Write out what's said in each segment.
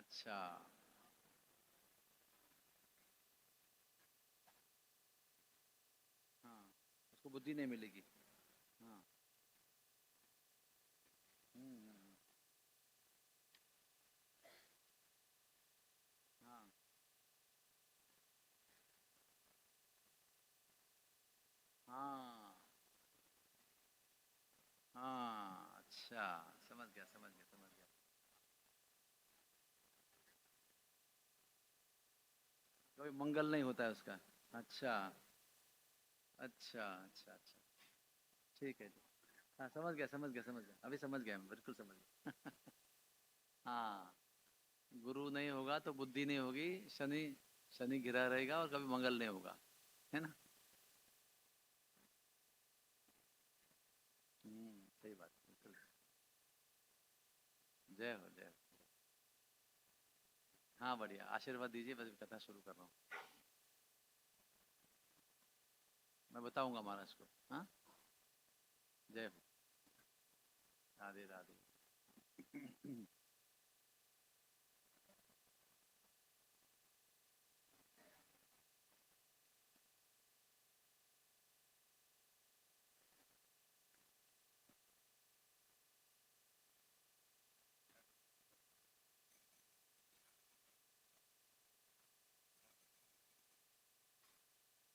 अच्छा, हाँ, उसको बुद्धि नहीं मिलेगी। हाँ। हम्म। हाँ। हाँ। हाँ, अच्छा, समझ गया, समझ गया, समझ गया। कोई मंगल नहीं होता है उसका। अच्छा, अच्छा, अच्छा, अच्छा। ठीक है जी। हाँ, समझ गया, समझ गया, समझ गया, अभी समझ गया, मैं बिल्कुल समझ गया। हाँ, गुरु नहीं होगा तो बुद्धि नहीं होगी। शनि, शनि गिरा रहेगा और कभी मंगल नहीं होगा, है ना। सही बात, बिल्कुल। जय हो, जय हो। हाँ, बढ़िया, आशीर्वाद दीजिए, बस कथा शुरू कर रहा हूँ। मैं बताऊंगा महाराज को। हाँ। जय हो। राधे राधे।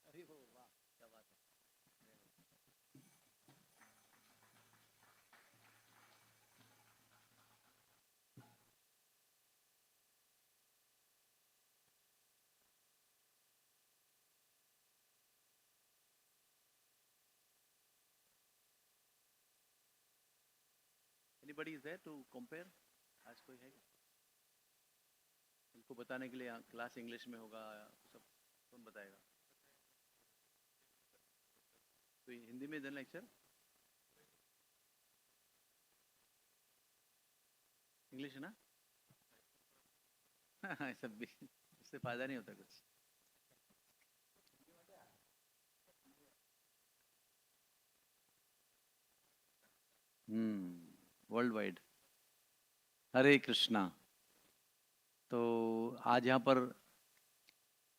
अरे हो, वाह, क्या बात है। Anybody is there to compare? आज कोई है क्या? उनको बताने के लिए क्लास इंग्लिश में होगा, सब कौन बताएगा? कोई हिंदी में देना लेक्चर? इंग्लिश है ना। ऐसा भी इससे फायदा नहीं होता कुछ। World wide. हरे कृष्णा। तो आज यहाँ पर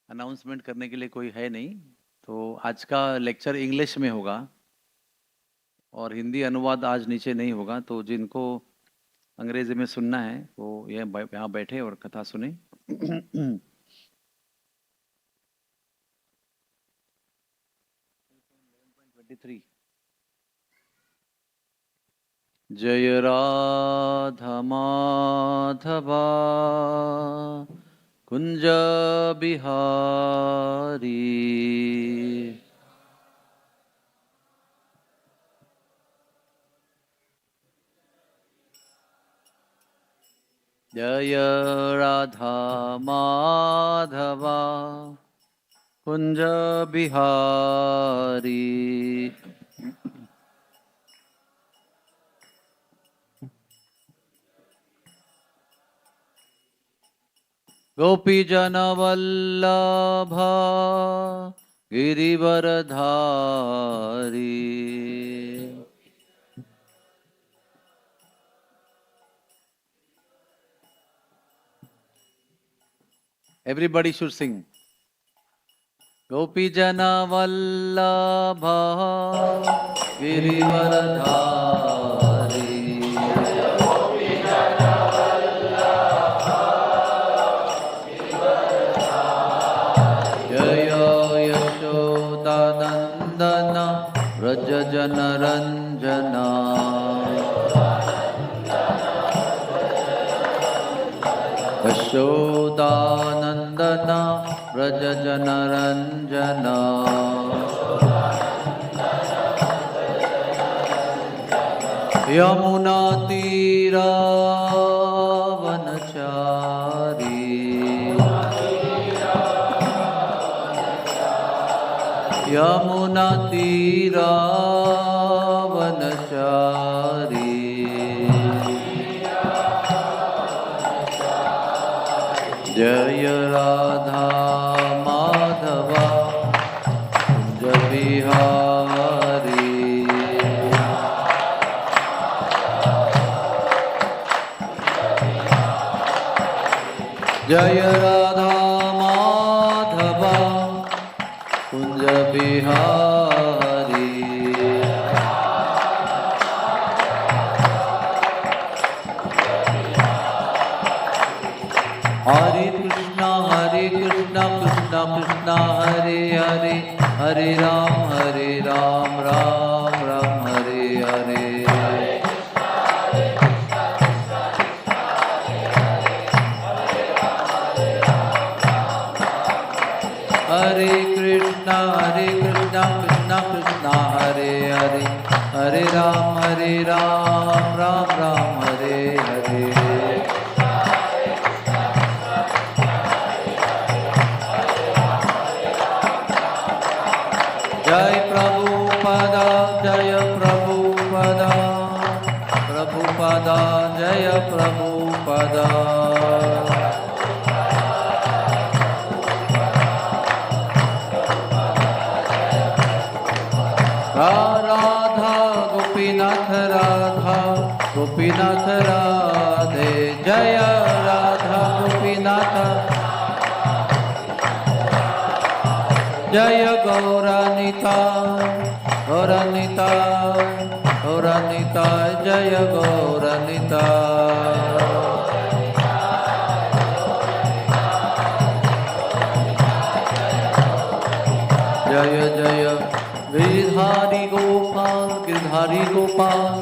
अनाउंसमेंट करने के लिए कोई है नहीं, तो आज का लेक्चर इंग्लिश में होगा और हिंदी अनुवाद आज नीचे नहीं होगा। तो जिनको अंग्रेजी में सुनना है वो यहाँ बैठे और कथा सुने। 23। जय राधा माधवा कुंज बिहारी। जय राधा माधवा कुंज बिहारी। गोपी जन Vallabh Girivardhari. Everybody should sing. गोपी जन वल्लभ गिरिवरधारी। जय यशोदानंदन व्रज जन रंजना। यशोदानंदन व्रज जन रंजना। यमुना तीरा वनचारी। यमुना तीरा वनचारी। जय राधा माधवा कुंज बिहारी। जय राधा माधवा कुंज बिहारी। हरे कृष्णा कृष्णा कृष्णा हरे हरे, हरे राम राम राम हरे हरे। हरे कृष्णा कृष्णा कृष्णा हरे हरे, हरे राम राम राम हरे हरे। जय प्रभुपादा जय प्रभुपादा, प्रभुपादा जय प्रभुपादा। राधा गोपीनाथ राधा गोपीनाथ राधे, जय राधा गोपीनाथ। जय गौरानिता गौरानिता गौरानिता, जय गौरानिता। जय जय गिरधारी गोपाल गिरधारी गोपाल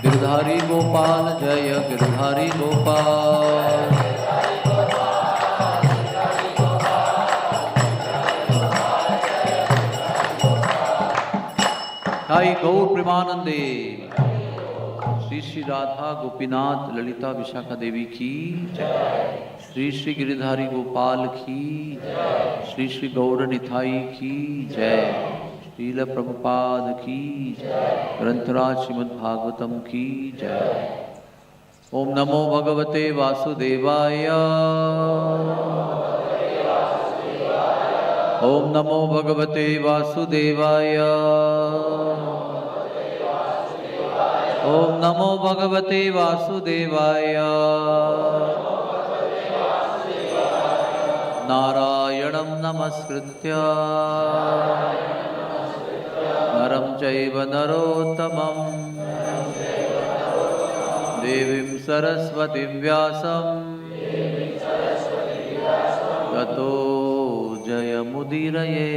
गिरधारी गोपाल, जय गिरधारी गोपाल। हाय गौर प्रेमानंदे। श्री श्री राधा गोपीनाथ ललिता विशाखा देवी की जय। श्री श्री गिरिधारी गोपाल की जय। श्री श्री गौर निथाई की जय। श्रील प्रभुपाद की जय। ग्रंथराज श्रीमद् भागवतम की जय। ओम नमो भगवते वासुदेवाय। ओम नमो भगवते वासुदेवाय। ओम नमो भगवते वासुदेवाय। नारायणं नमस्कृत्य नरं चैव नरोत्तमं देवीं सरस्वतीं व्यासं ततो जयमुदीरये।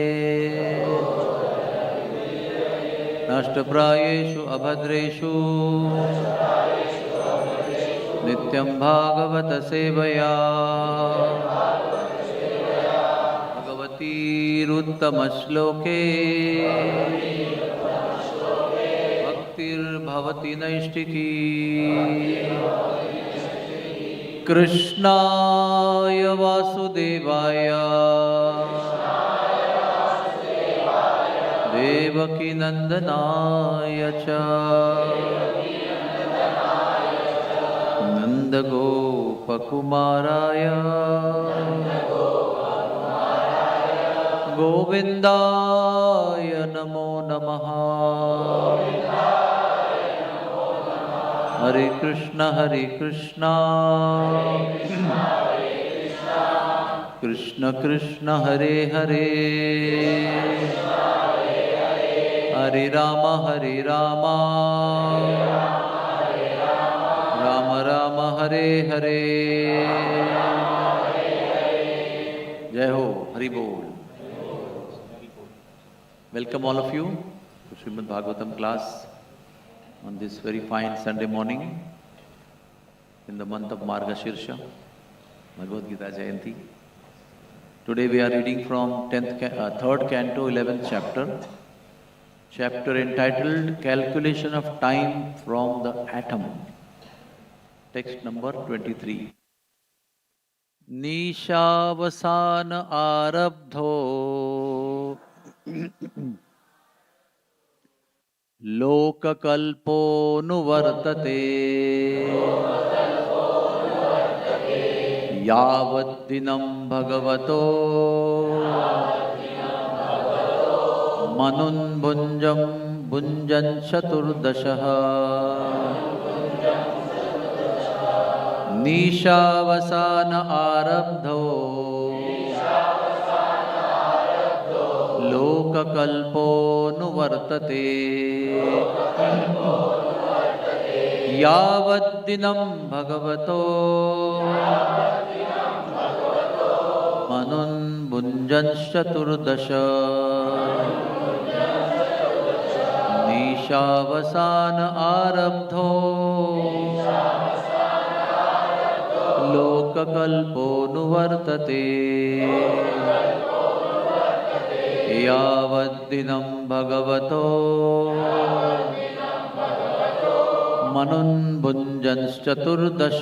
नष्टप्रायेषु अभद्रेषु नित्यं भागवत सेवया भगवतीरुत्तमश्लोके भक्तिर्भवति नैष्टिकी। कृष्णाय वासुदेवाय देवकी नंदनाय च नंदगोपकुमाराय गोविंदाय नमो नमः। हरे कृष्ण कृष्ण कृष्ण हरे हरे, हरे राम राम राम हरे हरे। जय हो, हरि बोल। Welcome all of you to Srimad Bhagavatam class on this very fine Sunday morning in the month of Margashirsha, Bhagavad Gita Jayanti. Today we are reading from 3rd canto, 11th chapter entitled Calculation of Time from the Atom. Text number 23. Nishavasana arabdho लोककल्पो नुवर्तते यावद्दिनं भगवतो मनुन्भुञ्जं भुञ्जन् चतुर्दशः निशावसान आरब्धो लोककल्पोऽनुवर्तते यावद्दिनं भगवतो मनुन्भुञ्जश्चतुर्दश निशावसान आरब्धो लोककल्पोऽनुवर्तते यावद्दिनं भगवतो मनुन्भुञ्जश्चतुर्दश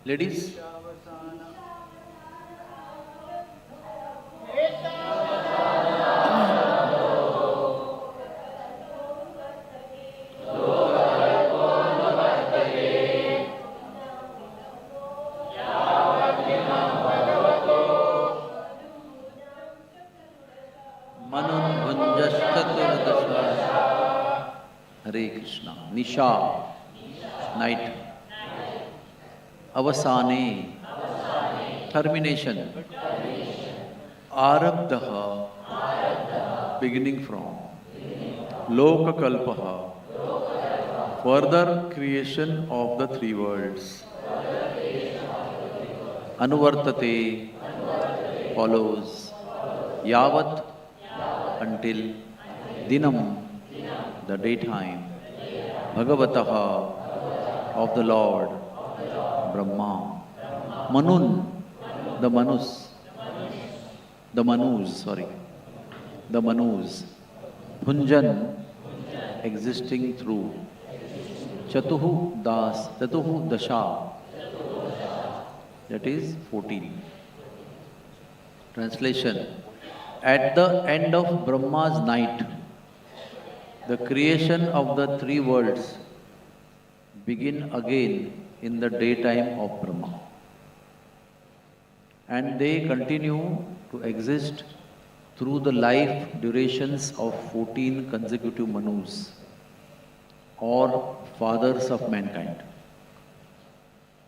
Ladies, Manunbhunjashtaturdaša. Hare Krishna. Nisha, night. Avasane, termination. Arabdha, beginning from. Lokakalpaha, further creation of the three worlds. Anuvartate, follows. Yavat, until. Dinam, the daytime. Bhagavataha, of the Lord. Brahma. Manun, the Manus. The Manus. Bhunjan, existing through. Chatuhu dasha. That is 14. Translation. At the end of Brahma's night, the creation of the three worlds begin again in the daytime of Brahma. And they continue to exist through the life durations of 14 consecutive Manus, or fathers of mankind.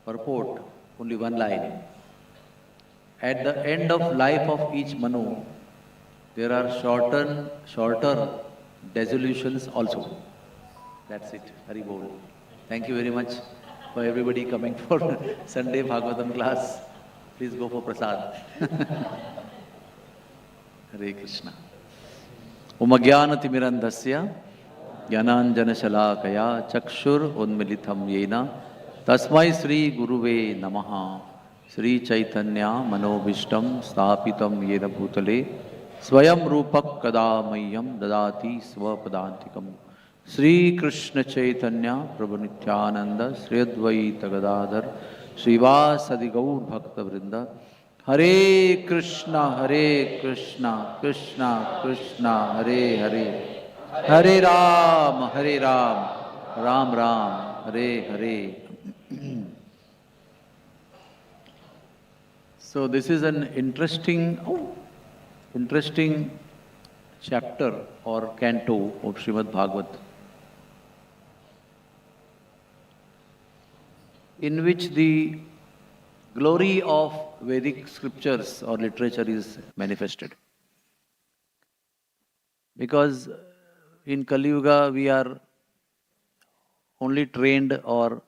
Purport, only one line. At the end of life of each Manu, there are shorter dissolutions also. That's it. Hari Bol. Thank you very much for everybody coming for Sunday Bhagavatam class. Please go for prasad. Hare Krishna. Umagyanatimirandhasya Jnananjanashalakaya Chakshur Unmilitham Yena Tasmai Sri Guruve Namaha Sri Chaitanya Manobishtam Sthapitam Yena Bhutale Swayam Rupak Kadamayyam Dadati Swapadantikam Sri Krishna Chaitanya Prabhu Nityananda Sri Advaita Gadadhar Srivasadi Gaur Bhakta Vrinda Hare Krishna Krishna Krishna Hare Hare Hare Ram Ram Ram Hare Hare. So this is an interesting chapter or canto of Srimad Bhagavat, in which the glory of Vedic scriptures or literature is manifested. Because in Kali Yuga we are only trained or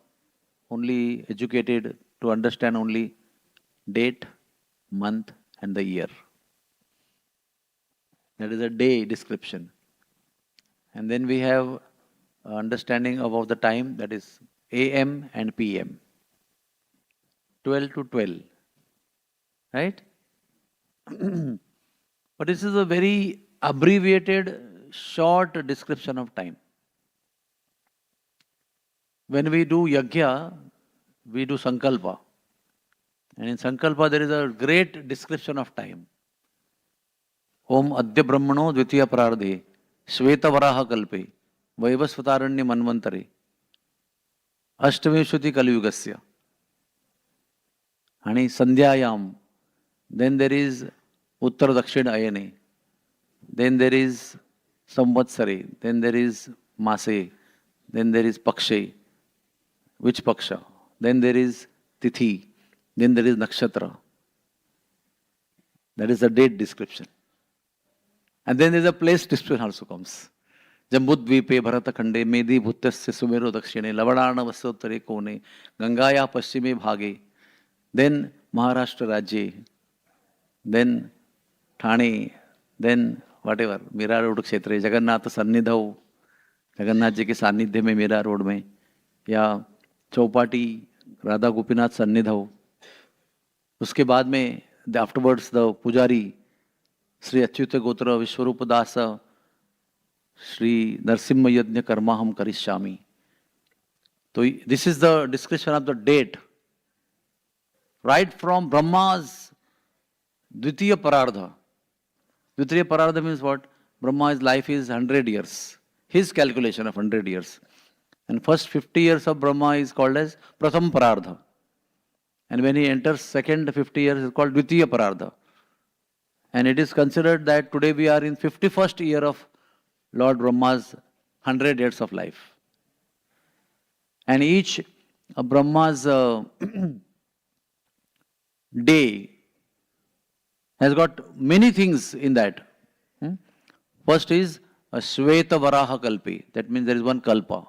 only educated to understand only date, month and the year. That is a day description. And then we have understanding about the time, that is AM and PM. 12 to 12. Right? But this is a very abbreviated, short description of time. When we do yajna, we do sankalpa. And in Sankalpa there is a great description of time. Om Adya Brahmano Dvitiya Prarde Shveta Varaha Kalpe Vaivasvataranya Manvantare Ashtavishwati Kaliyugasya. And Sandhyayam. Then there is Uttar Dakshin Ayane. Then there is Samvatsare. Then there is Mase. Then there is Pakshe. Which Paksha? Then there is Tithi. Then there is Nakshatra. That is the date description. And then there is a place description also comes. Jambudvipe Bharata Khande Medi Bhuttasya Sumero Dakshine Lavadana Vasottare Kone Gangaya Paschime Bhage. Then Maharashtra Rajye. Then Thane. Then whatever. Mira Road Kshetre. Jagannath Sannidhav. Jagannath ji के सानिध्य में Meera road में या चौपाटी राधा गोपीनाथ सन्निधव. उसके बाद में afterwards the पुजारी श्री अच्युत गोत्र विश्वरूप दास श्री नरसिम्ह यज्ञ कर्मा हम करिष्यामि. तो this is the description of the date right from Brahma's द्वितीय परार्ध. द्वितीय परार्ध means what? Brahma's life is 100 years. His calculation of 100 years. And first 50 years of Brahma is called as Pratham Parardha. And when he enters second 50 years, is called Dvitiya Parardha. And it is considered that today we are in 51st year of Lord Brahma's 100 years of life. And each Brahma's day has got many things in that. First is a Shveta Varaha Kalpi. That means there is one Kalpa.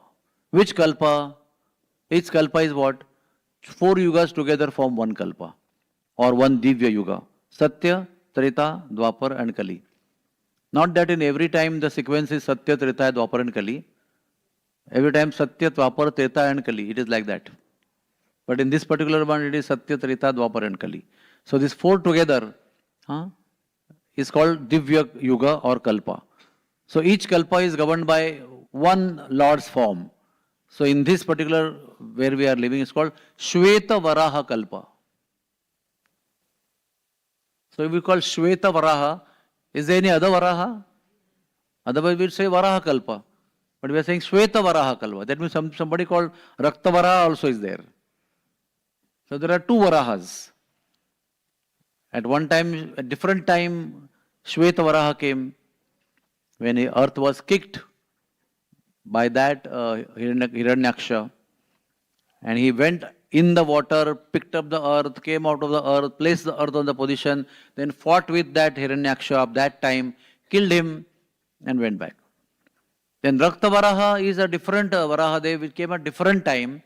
Which Kalpa? Each Kalpa is what? 4 yugas together form one Kalpa. Or one Divya Yuga. Satya, Treta, Dwapar and Kali. Not that in every time the sequence is Satya, Treta, Dwapar and Kali. Every time Satya, Dwapar, Treta and Kali. It is like that. But in this particular one it is Satya, Treta, Dwapar and Kali. So these 4 together is called Divya Yuga or Kalpa. So each Kalpa is governed by one Lord's form. So in this particular where we are living is called Shveta Varaha Kalpa. So if we call Shveta Varaha, is there any other Varaha? Otherwise we would say Varaha Kalpa. But we are saying Shveta Varaha Kalpa. That means somebody called Rakta Varaha also is there. So there are 2 Varahas. At one time, at different time, Shveta Varaha came. When the earth was kicked by that Hiranyaksha, and he went in the water, picked up the earth, came out of the earth, placed the earth on the position, then fought with that Hiranyaksha of that time, killed him and went back. Then Rakta Varaha is a different Varaha Dev, which came at different time,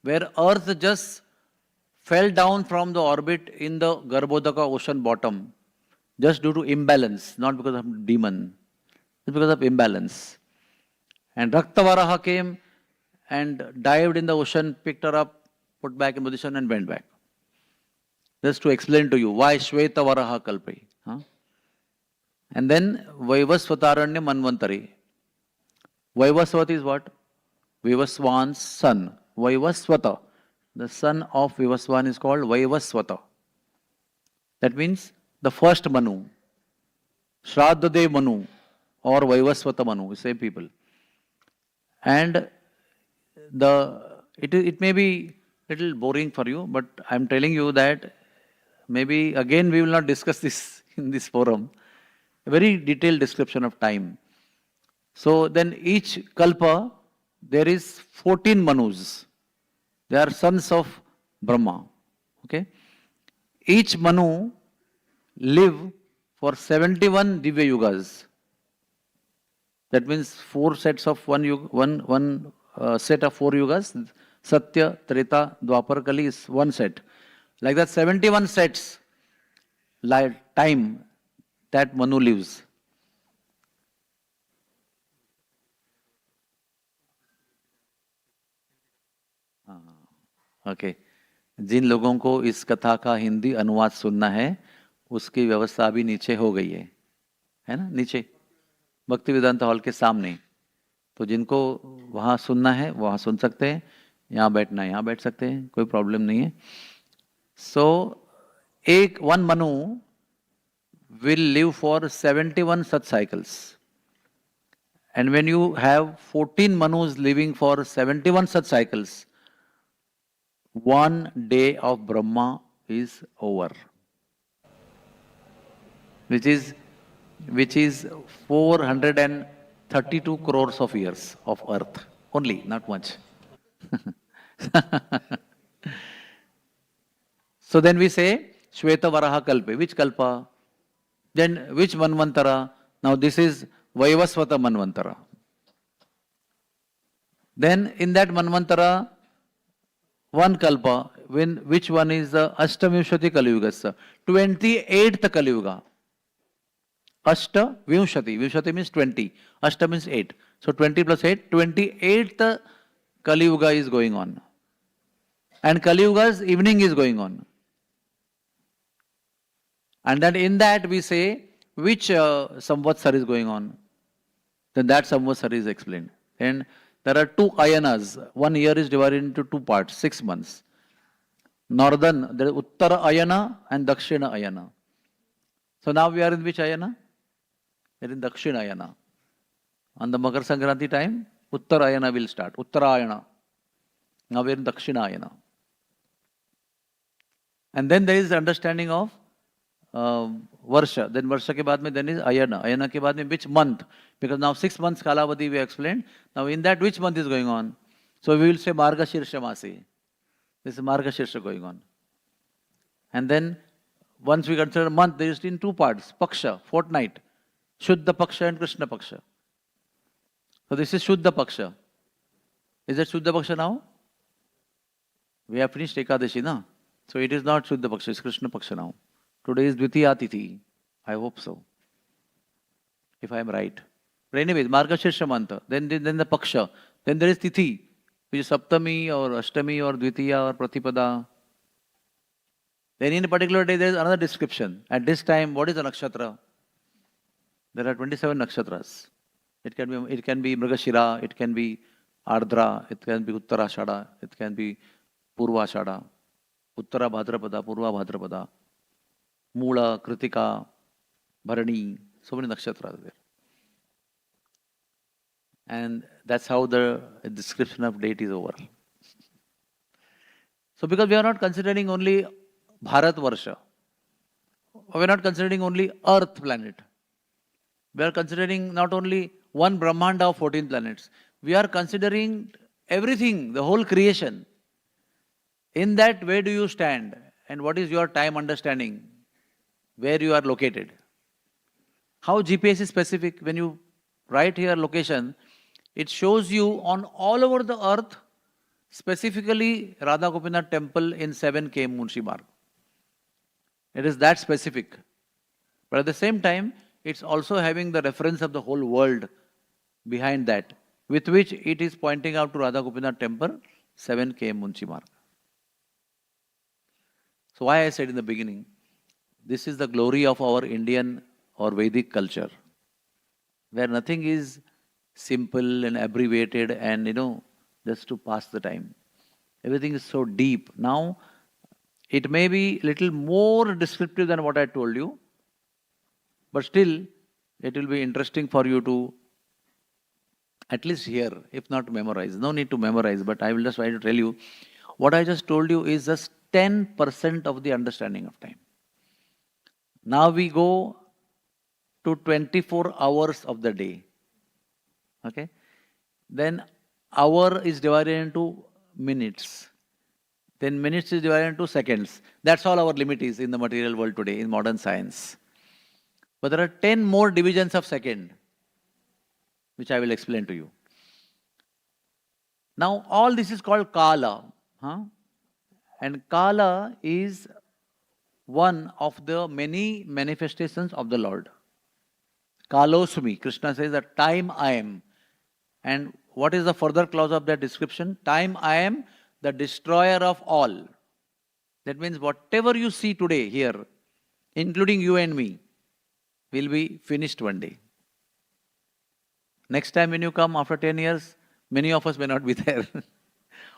where earth just fell down from the orbit in the Garbhodaka ocean bottom, just due to imbalance, not because of demon. It's because of imbalance. And Rakta Varaha came and dived in the ocean, picked her up, put back in position and went back. Just to explain to you why Shveta Varaha Kalpi. And then Vaivasvataranya Manvantari. Vaivasvat is what? Vivaswan's son. Vaivasvata. The son of Vivaswan is called Vaivasvata. That means the first Manu. Shraddhadev Manu. Or Vaivasvata Manu, same people. And it may be little boring for you, but I am telling you that maybe again we will not discuss this in this forum. A very detailed description of time. So then each Kalpa, there is 14 Manus. They are sons of Brahma. Okay? Each Manu live for 71 Divya Yugas. That means 4 sets of one set of 4 yugas. Satya, Treta, Dwapar, Kali is one set. Like that 71 sets time that Manu lives. Okay. जिन लोगों को इस कथा का हिंदी अनुवाद सुनना है, उसकी व्यवस्था अभी नीचे हो गई है ना? नीचे भक्ति वेदांत हॉल के सामने. तो जिनको वहाँ सुनना है वहाँ सुन सकते हैं, यहाँ बैठना है यहाँ बैठ सकते हैं, कोई प्रॉब्लम नहीं है. सो one Manu will live for 71 such cycles. And when you have 14 Manus living for 71 such cycles, one day of Brahma is over. Which is 432 crores of years of earth. Only, not much. So then we say, Shweta Varaha Kalpe. Which Kalpa? Then which Manvantara? Now this is Vaivasvata Manvantara. Then in that Manvantara, one Kalpa, which one is the Ashtamivshati Kaliyugasa? 28th Kaliyuga. Ashta Vimshati. Vimshati means 20. Ashta means 8. So 20 plus 8, 28th Kali Yuga is going on. And Kali Yuga's evening is going on. And then in that we say which Samvatsar is going on. Then that Samvatsar is explained. And there are two ayanas. 1 year is divided into 2 parts, 6 months. Northern, there is Uttara Ayana and Dakshina Ayana. So now we are in which Ayana? We are in Dakshina Ayana. On the Makar Sankranti time, Uttara Ayana will start. Uttara Ayana. Now we are in Dakshina Ayana. And then there is the understanding of Varsha. Then Varsha ke baad mein then is Ayana. Ayana ke baad mein which month? Because now 6 months Kalavadi we explained. Now in that which month is going on? So we will say Marga Shirsha Masi. This is Marga Shirsha going on. And then once we consider a month, there is in 2 parts. Paksha, fortnight. Shuddha Paksha and Krishna Paksha. So this is Shuddha Paksha. Is it Shuddha Paksha now? We have finished Ekadashi, na? So it is not Shuddha Paksha, it's Krishna Paksha now. Today is Dvitiya Tithi. I hope so. If I am right. But anyways, Marga Shirsha month. Then the Paksha. Then there is Tithi, which is Saptami or Ashtami or Dvitiya or Pratipada. Then in a particular day there is another description. At this time, what is a nakshatra? There are 27 nakshatras. It can be Mrigashira, it can be Ardra, it can be Uttarashada, it can be Purvashada, Uttara Bhadrapada, Purva Bhadrapada, Mula, Kritika, Bharani, so many nakshatras are there. And that's how the description of date is over. So because we are not considering only Bharat Varsha, we are not considering only Earth planet. We are considering not only one Brahmanda of 14 planets. We are considering everything, the whole creation. In that, where do you stand? And what is your time understanding? Where you are located? How GPS is specific? When you write here location, it shows you on all over the earth, specifically Radha Gopinath temple in 7K Munshi Marg. It is that specific. But at the same time, it's also having the reference of the whole world behind that, with which it is pointing out to Radha Gopinath temple, 7K Munshi Marg. So why I said in the beginning, this is the glory of our Indian or Vedic culture, where nothing is simple and abbreviated and, just to pass the time. Everything is so deep. Now, it may be little more descriptive than what I told you, but still, it will be interesting for you to at least hear, if not memorize. No need to memorize, but I will just try to tell you, what I just told you is just 10% of the understanding of time. Now we go to 24 hours of the day. Okay? Then hour is divided into minutes. Then minutes is divided into seconds. That's all our limit is in the material world today, in modern science. But there are 10 more divisions of second, which I will explain to you. Now, all this is called Kala. And Kala is one of the many manifestations of the Lord. Kalosmi, Krishna says that time I am. And what is the further clause of that description? Time I am, the destroyer of all. That means whatever you see today here, including you and me, will be finished one day. Next time when you come after 10 years, many of us may not be there.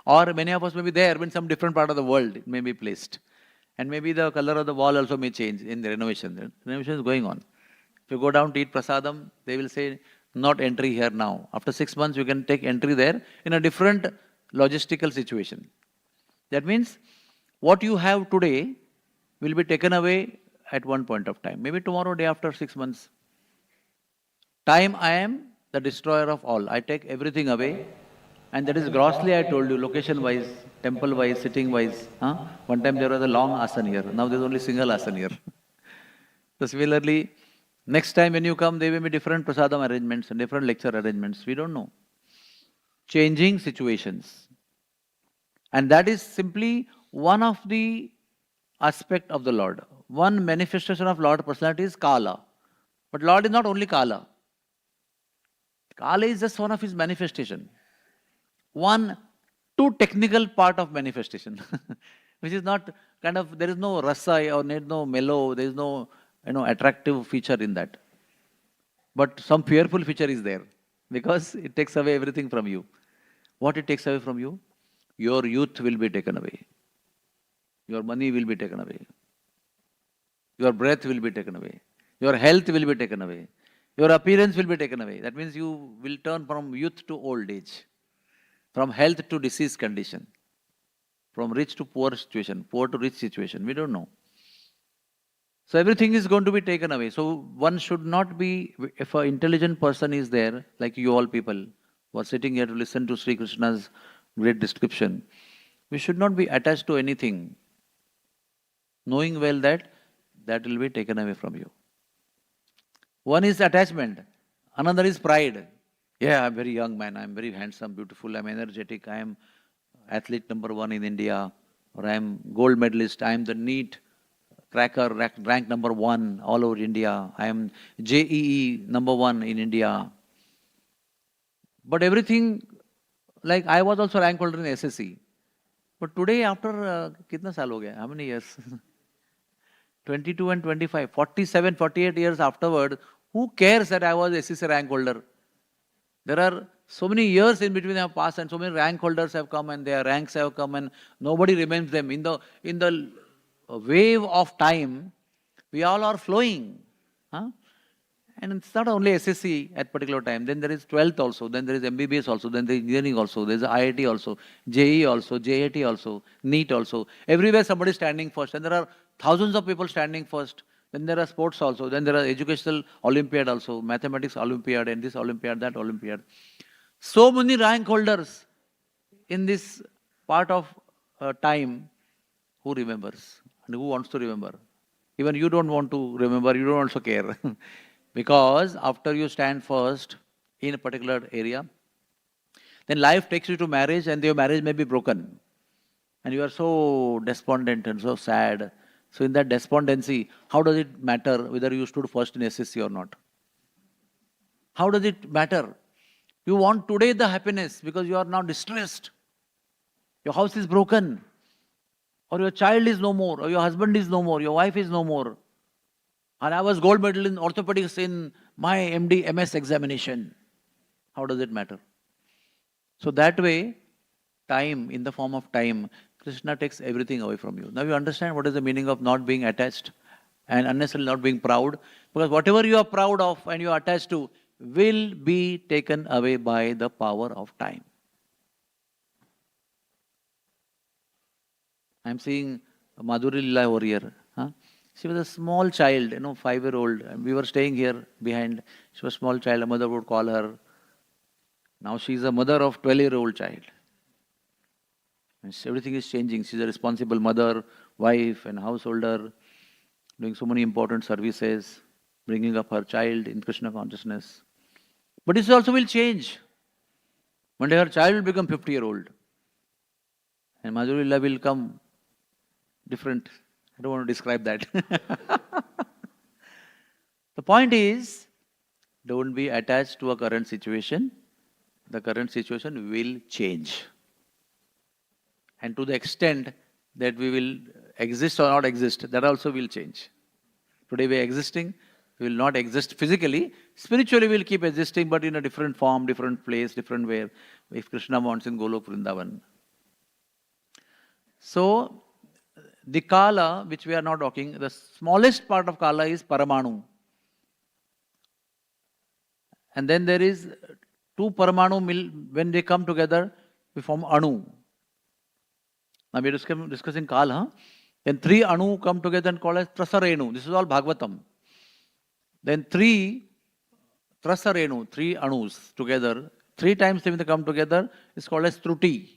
Or many of us may be there in some different part of the world, it may be placed. And maybe the color of the wall also may change in the renovation. The renovation is going on. If you go down to eat prasadam, they will say, not entry here now. After 6 months, you can take entry there in a different logistical situation. That means what you have today will be taken away at one point of time. Maybe tomorrow, day after 6 months. Time, I am the destroyer of all. I take everything away. And that is grossly, I told you, location-wise, temple-wise, sitting-wise. One time there was a long asana here. Now there is only single asana here. So similarly, next time when you come, there will be different prasadam arrangements and different lecture arrangements. We don't know. Changing situations. And that is simply one of the aspect of the Lord. One manifestation of Lord personality is Kala. But Lord is not only Kala. Kala is just one of his manifestation. One too technical part of manifestation, which is not kind of, there is no rasa or there is no mellow, there is no attractive feature in that. But some fearful feature is there because it takes away everything from you. What it takes away from you? Your youth will be taken away. Your money will be taken away. Your breath will be taken away. Your health will be taken away. Your appearance will be taken away. That means you will turn from youth to old age. From health to disease condition. From rich to poor situation. Poor to rich situation. We don't know. So everything is going to be taken away. So one should not be, if an intelligent person is there, like you all people who are sitting here to listen to Sri Krishna's great description, we should not be attached to anything, knowing well that that will be taken away from you. One is attachment, another is pride. Yeah, I'm very young man, I'm very handsome, beautiful, I'm energetic, I am athlete number 1 in India, or I am gold medalist, I am the NEET cracker, rank number 1 all over India, I am JEE number 1 in India. But everything, like I was also rank holder in SSC. But today after, kitna saal ho gaya? How many years? 22 and 25, 47, 48 years afterward, who cares that I was SSC rank holder? There are so many years in between have passed and so many rank holders have come and their ranks have come and nobody remembers them. In the wave of time, we all are flowing. And it's not only SSC at particular time, then there is 12th also, then there is MBBS also, then there is engineering also, there is IIT also, JE also, JAT also, NEET also. Everywhere somebody is standing first and there are thousands of people standing first. Then there are sports also, then there are educational Olympiad also, mathematics Olympiad and this Olympiad, that Olympiad. So many rank holders in this part of time. Who remembers and who wants to remember? Even you don't want to remember, you don't also care. Because after you stand first in a particular area, then life takes you to marriage and your marriage may be broken. And you are so despondent and so sad. So in that despondency, how does it matter whether you stood first in SSC or not? How does it matter? You want today the happiness because you are now distressed. Your house is broken. Or your child is no more. Or your husband is no more. Your wife is no more. And I was gold medal in orthopedics in my MD MS examination. How does it matter? So that way, time, in the form of time, Krishna takes everything away from you. Now you understand what is the meaning of not being attached and unnecessarily not being proud. Because whatever you are proud of and you are attached to will be taken away by the power of time. I am seeing Madhuri Lila over here. She was a small child, 5-year-old. And we were staying here behind. She was a small child. A mother would call her. Now she is a mother of 12-year-old child. And everything is changing. She is a responsible mother, wife and householder, doing so many important services, bringing up her child in Krishna consciousness. But this also will change. One day her child will become 50-year-old. And Madhuri Lila will come different. I don't want to describe that. The point is, don't be attached to a current situation. The current situation will change. And to the extent that we will exist or not exist, that also will change. Today we are existing, we will not exist physically. Spiritually we will keep existing, but in a different form, different place, different way. If Krishna wants in Golok Vrindavan. So, the Kala, which we are now talking, the smallest part of Kala is Paramanu. And then there is two Paramanu, when they come together, we form Anu. Now we are discussing Kala. Then three Anu come together and called as Trasarenu. This is all Bhagavatam. Then three Trasarenu, three Anus together, three times when they come together, is called as Truti.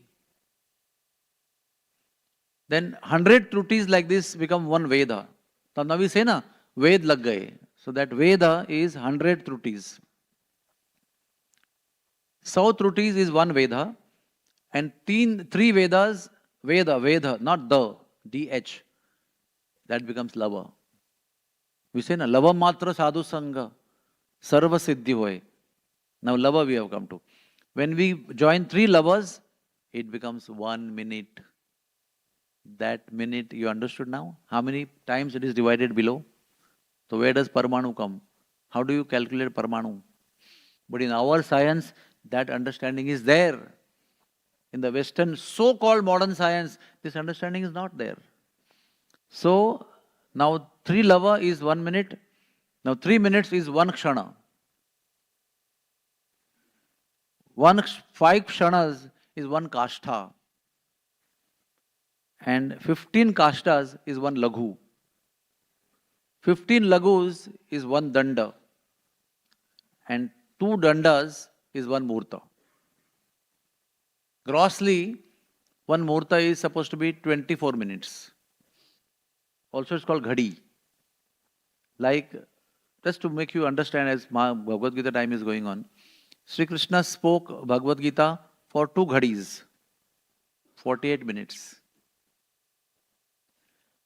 Then 100 Trutis like this become one Veda. So now we say na, Ved lag gaye. So that Veda is 100 Trutis. 100 Trutis is one Veda. And three Vedas, Veda, not the, DH. That becomes Lava. We say na, Lava matra sadhu sangha, sarva siddhi hoy. Now Lava we have come to. When we join three Lavas, it becomes 1 minute. That minute, you understood now? How many times it is divided below? So where does Paramanu come? How do you calculate Paramanu? But in our science, that understanding is there. In the Western so-called modern science, this understanding is not there. So now 3 lava is 1 minute. Now 3 minutes is 1 kshana. 5 kshanas is 1 kashtha. And 15 kashtas is 1 laghu. 15 laghus is 1 danda. And 2 dandas is 1 murta. Grossly, 1 murta is supposed to be 24 minutes. Also it's called ghadi. Like, just to make you understand as Bhagavad Gita time is going on, Sri Krishna spoke Bhagavad Gita for 2 ghadis, 48 minutes.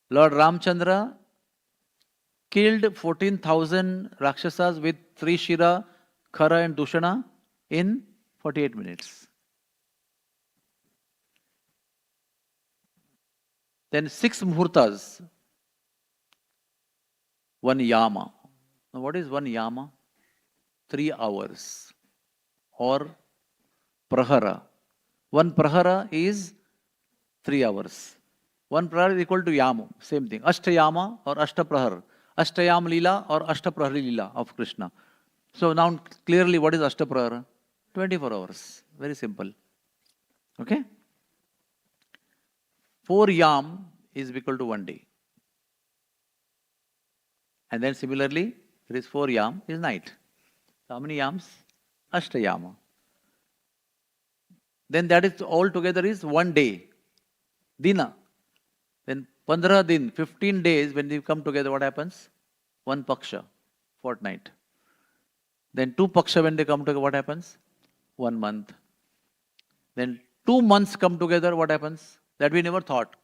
Lord Ramchandra killed 14,000 Rakshasas with Trishira, Khara and Dushana in 48 minutes. Then 6 muhurtas, 1 yama. Now what is 1 yama? 3 hours. Or prahara. 1 prahara is 3 hours. 1 prahara is equal to yama, same thing. Ashtayama or ashtaprahar. Ashtayam lila or ashtaprahari lila of Krishna. So now clearly what is ashtaprahara? 24 hours. Very simple. Okay? 4 yam is equal to 1 day. And then similarly, there is 4 yam is night. How many yams? Ashtayama. Then that is all together is 1 day. Dina. Then 15 din, 15 days, when they come together, what happens? 1 paksha, fortnight. Then 2 paksha, when they come together, what happens? 1 month. Then 2 months come together, what happens? That we never thought.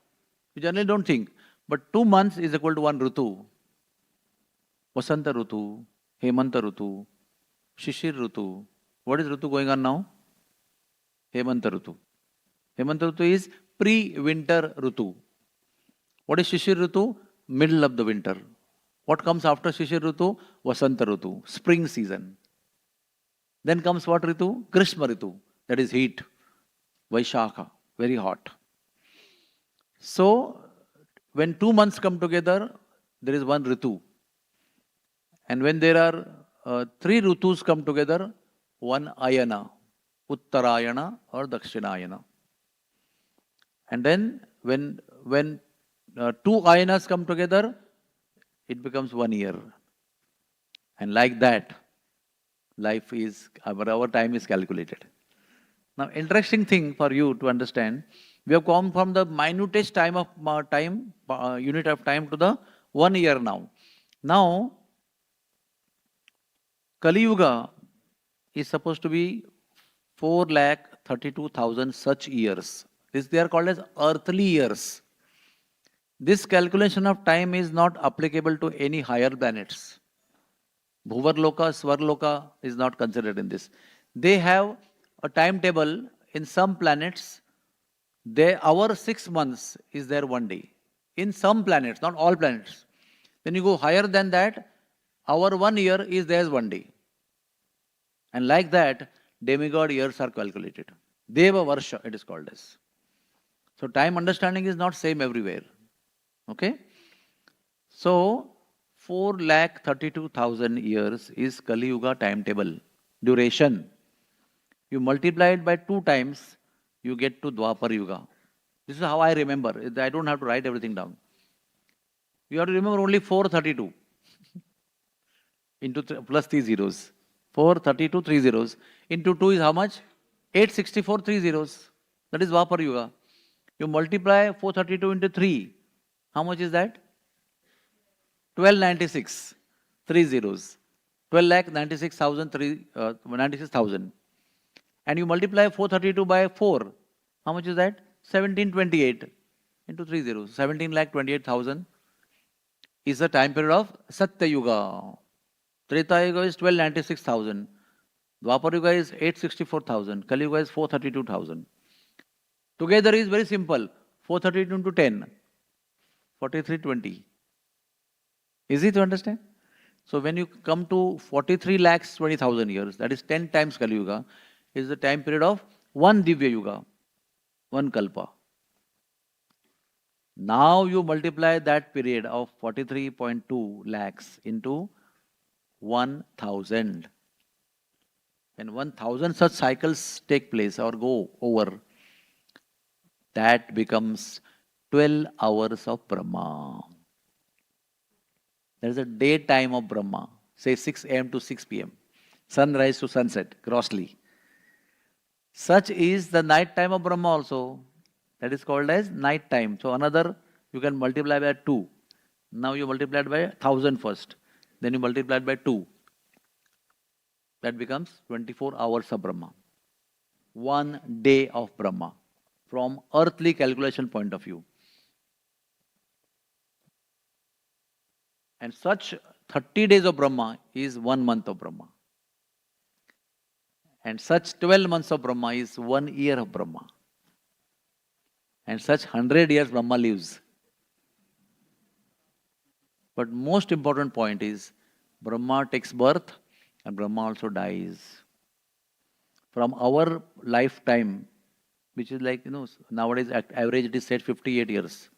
We generally don't think. But 2 months is equal to 1 rutu. Vasanta rutu, Hemanta rutu, Shishir rutu. What is rutu going on now? Hemanta rutu. Hemanta rutu is pre-winter rutu. What is Shishir rutu? Middle of the winter. What comes after Shishir rutu? Vasanta rutu, spring season. Then comes what ritu? Grishma ritu. That is heat. Vaishakha, very hot. So, when 2 months come together, there is 1 ritu. And when there are 3 ritus come together, 1 ayana, Uttarayana or Dakshinayana. And then when 2 ayanas come together, it becomes 1 year. And like that, life is, our time is calculated. Now, interesting thing for you to understand, we have come from the minutest unit of time to the 1 year now. Now, Kali Yuga is supposed to be 4,32,000 such years. They are called as earthly years. This calculation of time is not applicable to any higher planets. Bhuvarloka, Svarloka is not considered in this. They have a timetable in some planets. Our 6 months is there 1 day. In some planets, not all planets. When you go higher than that, our 1 year is theirs 1 day. And like that, demigod years are calculated. Deva Varsha, it is called as. So time understanding is not same everywhere. Okay? So, 4,32,000 years is Kali Yuga timetable, duration. You multiply it by 2 times, you get to Dwapar Yuga. This is how I remember. I don't have to write everything down. You have to remember only 432 into plus 3 zeros. 432 3 zeros. Into 2 is how much? 864 3 zeros. That is Dwapar Yuga. You multiply 432 into 3. How much is that? 1296. 3 zeros. 96,000. And you multiply 432 by 4. How much is that? 1728 into 3 zeros. 17,28,000 is the time period of Satya Yuga. Treta Yuga is 1296,000. Dwapar Yuga is 864,000. Kali Yuga is 432,000. Together is very simple. 432 into 10. 4320. Easy to understand? So when you come to 43,20,000 years, that is 10 times Kali Yuga, is the time period of one Divya Yuga, one Kalpa. Now you multiply that period of 43.2 lakhs into 1,000. When 1,000 such cycles take place or go over, that becomes 12 hours of Brahma. There is a daytime of Brahma, say 6 a.m. to 6 p.m., sunrise to sunset, grossly. Such is the night time of Brahma also. That is called as night time. So another, you can multiply by 2. Now you multiply it by 1,000 first. Then you multiply it by 2. That becomes 24 hours of Brahma. 1 day of Brahma from earthly calculation point of view. And such 30 days of Brahma is 1 month of Brahma. And such 12 months of Brahma is 1 year of Brahma. And such 100 years Brahma lives. But most important point is, Brahma takes birth and Brahma also dies. From our lifetime, which is like, nowadays average it is said 58 years.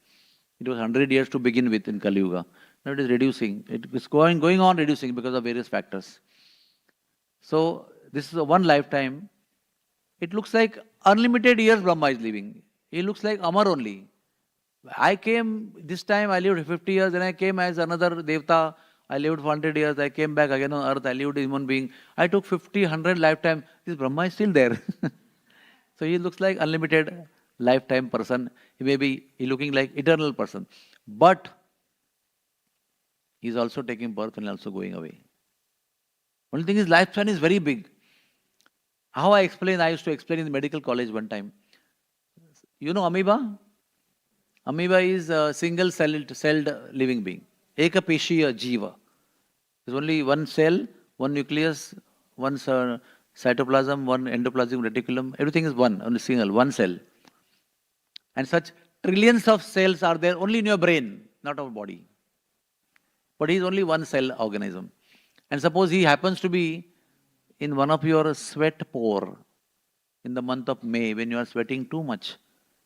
It was 100 years to begin with in Kali Yuga. Now it is reducing. It is going on reducing because of various factors. So this is a one lifetime. It looks like unlimited years Brahma is living. He looks like Amar only. I came, this time I lived 50 years, then I came as another Devta. I lived for 100 years. I came back again on earth. I lived as a human being. I took 50, 100 lifetime. This Brahma is still there. So he looks like unlimited lifetime person. He may be looking like eternal person. But he is also taking birth and also going away. Only thing is, lifespan is very big. How I used to explain in the medical college one time. You know amoeba? Amoeba is a single-celled living being. Ekapeshiya jiva. There's only one cell, one nucleus, one cytoplasm, one endoplasmic reticulum. Everything is one, only single, one cell. And such trillions of cells are there only in your brain, not our body. But he is only one cell organism. And suppose he happens to be in one of your sweat pore in the month of May when you are sweating too much.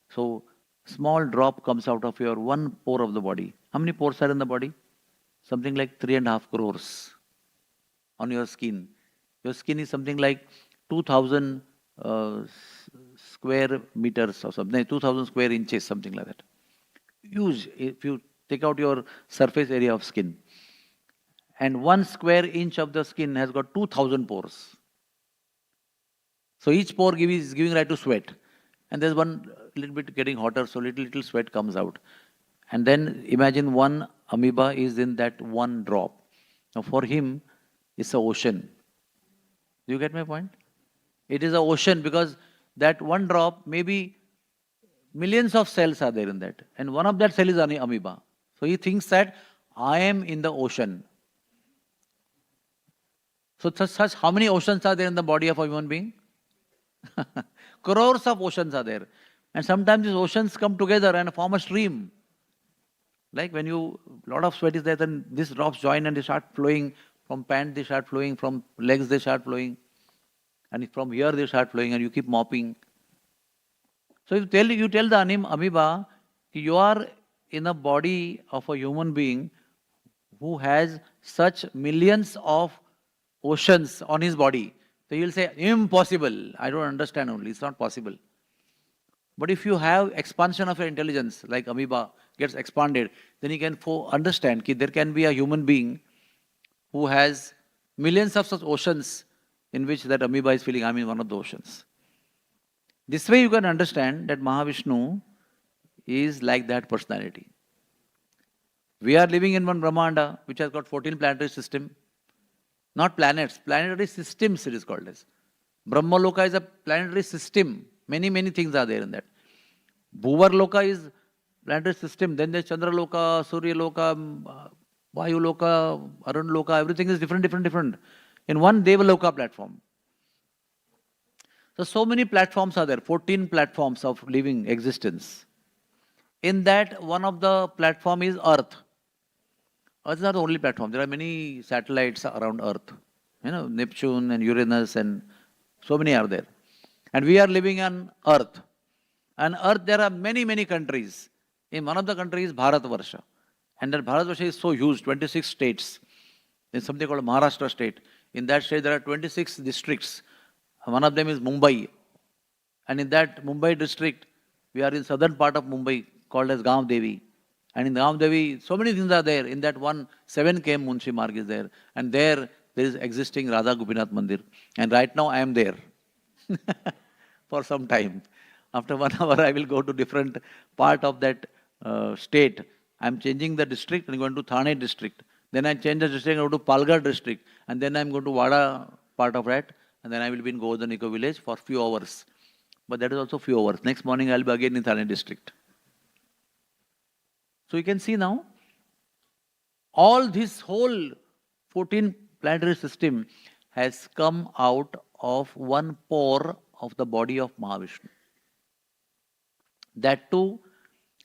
So small drop comes out of your one pore of the body. How many pores are in the body? Something like 3.5 crores on your skin. Your skin is something like 2,000 square meters or something, 2,000 square inches, something like that. Huge. If you take out your surface area of skin. And 1 square inch of the skin has got 2,000 pores. So each pore is giving rise to sweat. And there's one little bit getting hotter, so little sweat comes out. And then imagine one amoeba is in that one drop. Now for him, it's an ocean. Do you get my point? It is an ocean because that one drop, maybe millions of cells are there in that. And one of that cell is an amoeba. So he thinks that I am in the ocean. So such how many oceans are there in the body of a human being? Crores of oceans are there. And sometimes these oceans come together and form a stream. Like when a lot of sweat is there, then these drops join and they start flowing. From pants they start flowing, from legs they start flowing. And from here they start flowing and you keep mopping. So you tell the amoeba, you are in a body of a human being who has such millions of oceans on his body. So you'll say, impossible. I don't understand only. It's not possible. But if you have expansion of your intelligence, like amoeba gets expanded, then you can understand that there can be a human being who has millions of such oceans in which that amoeba is feeling, I'm in one of the oceans. This way you can understand that Mahavishnu is like that personality. We are living in one Brahmanda which has got 14 planetary system. Not planets, planetary systems it is called as. Brahmaloka is a planetary system. Many, many things are there in that. Bhuvarloka is planetary system. Then there's Chandraloka, Suryaloka, Vayuloka, Arunloka. Everything is different. In one Devaloka platform. So many platforms are there. 14 platforms of living existence. In that, one of the platform is Earth. Earth is not the only platform. There are many satellites around Earth. You know, Neptune and Uranus and so many are there. And we are living on Earth. On Earth there are many, many countries. In one of the countries, Bharatvarsha. And that Bharatvarsha is so huge, 26 states. There's something called Maharashtra state. In that state there are 26 districts. One of them is Mumbai. And in that Mumbai district, we are in southern part of Mumbai called as Gaon Devi. And in Gaon Devi, so many things are there. In that one, 7 km Munshi Marg is there. And there is existing Radha Gopinath Mandir. And right now I am there for some time. After 1 hour, I will go to different part of that state. I am changing the district and going to Thane district. Then I change the district and go to Palghar district. And then I am going to Wada part of that. And then I will be in Govardhan Eco Village for few hours. But that is also few hours. Next morning I will be again in Thane district. So you can see now, all this whole 14 planetary system has come out of one pore of the body of Mahavishnu. That too,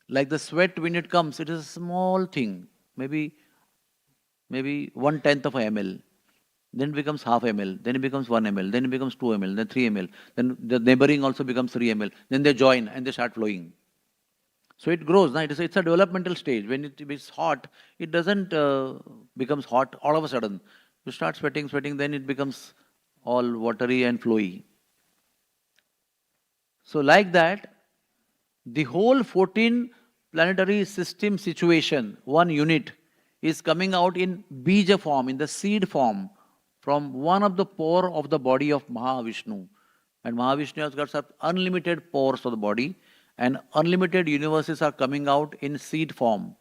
like the sweat when it comes, it is a small thing, maybe 1/10 of a ml. Then it becomes half ml, then it becomes 1 ml, then it becomes 2 ml, then 3 ml, then the neighboring also becomes 3 ml, then they join and they start flowing. So it grows. Now it's a developmental stage. When it is hot, it doesn't becomes hot all of a sudden. You start sweating, then it becomes all watery and flowy. So like that, the whole 14 planetary system situation, one unit, is coming out in bija form, in the seed form, from one of the pore of the body of Mahavishnu. And Mahavishnu has got some unlimited pores of the body, and unlimited universes are coming out in seed form.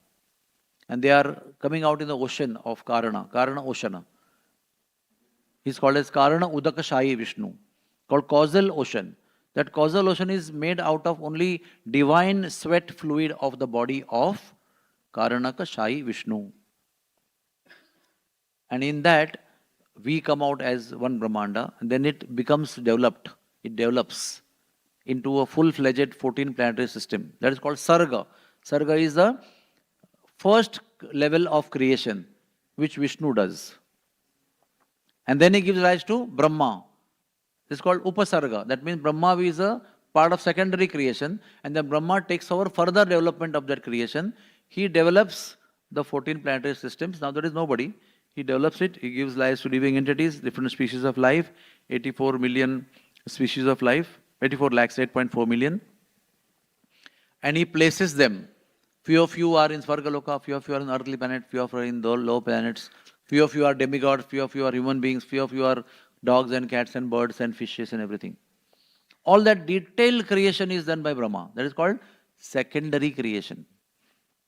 And they are coming out in the ocean of Karana Oceana. He is called as Karana Udakashayi Vishnu, called causal ocean. That causal ocean is made out of only divine sweat fluid of the body of Karanakashayi Vishnu. And in that, we come out as one Brahmanda, and then it becomes developed. It develops into a full-fledged 14 planetary system. That is called Sarga. Sarga is the first level of creation, which Vishnu does. And then he gives rise to Brahma. This is called Upasarga. That means Brahma is a part of secondary creation, and then Brahma takes over further development of that creation. He develops the 14 planetary systems. Now there is nobody. He develops it. He gives rise to living entities, different species of life, 84 million species of life, 84 lakhs, 8.4 million. And he places them. Few of you are in Svargaloka, few of you are in earthly planet, few of you are in the low planets, few of you are demigods, few of you are human beings, few of you are dogs and cats and birds and fishes and everything. All that detailed creation is done by Brahma. That is called secondary creation.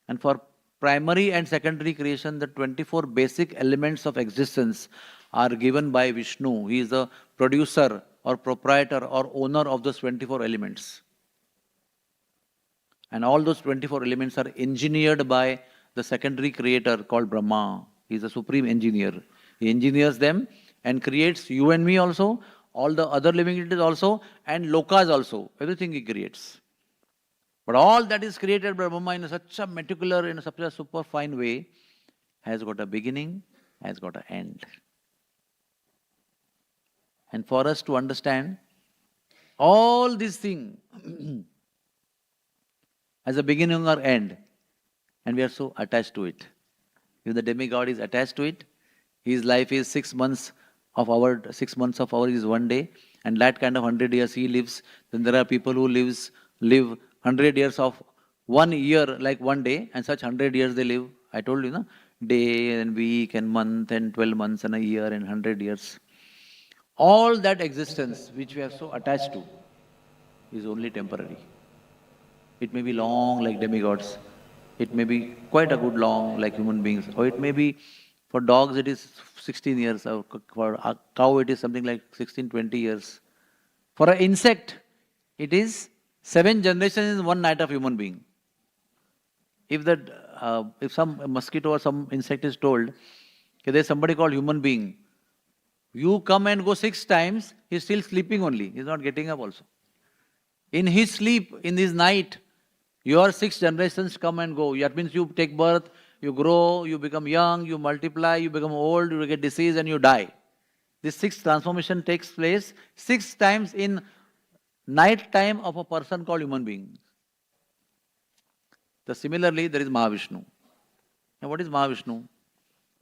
And for primary and secondary creation, the 24 basic elements of existence are given by Vishnu. He is the producer or proprietor or owner of those 24 elements. And all those 24 elements are engineered by the secondary creator called Brahma. He is the supreme engineer. He engineers them and creates you and me also, all the other living entities also, and lokas also. Everything he creates. But all that is created by Brahma in such a meticulous, in such a super fine way, has got a beginning, has got an end. And for us to understand, all these things has a beginning or end. And we are so attached to it. If the demigod is attached to it, his life is 6 months of our 6 months of our is one day, and that kind of 100 years he lives. Then there are people who live 100 years of 1 year like one day, and such 100 years they live. I told you, no, day and week and month and 12 months and a year and 100 years. All that existence which we are so attached to is only temporary. It may be long like demigods. It may be quite a good long like human beings. Or it may be, for dogs it is 16 years. Or for a cow it is something like 16, 20 years. For an insect, it is 7 generations in one night of human being. If some mosquito or some insect is told, okay, there's somebody called human being, you come and go 6 times, he's still sleeping only. He's not getting up also. In his sleep, in his night, your 6 generations come and go. That means you take birth, you grow, you become young, you multiply, you become old, you get disease and you die. This 6th transformation takes place 6 times in night time of a person called human being. So similarly, there is Mahavishnu. Now what is Mahavishnu?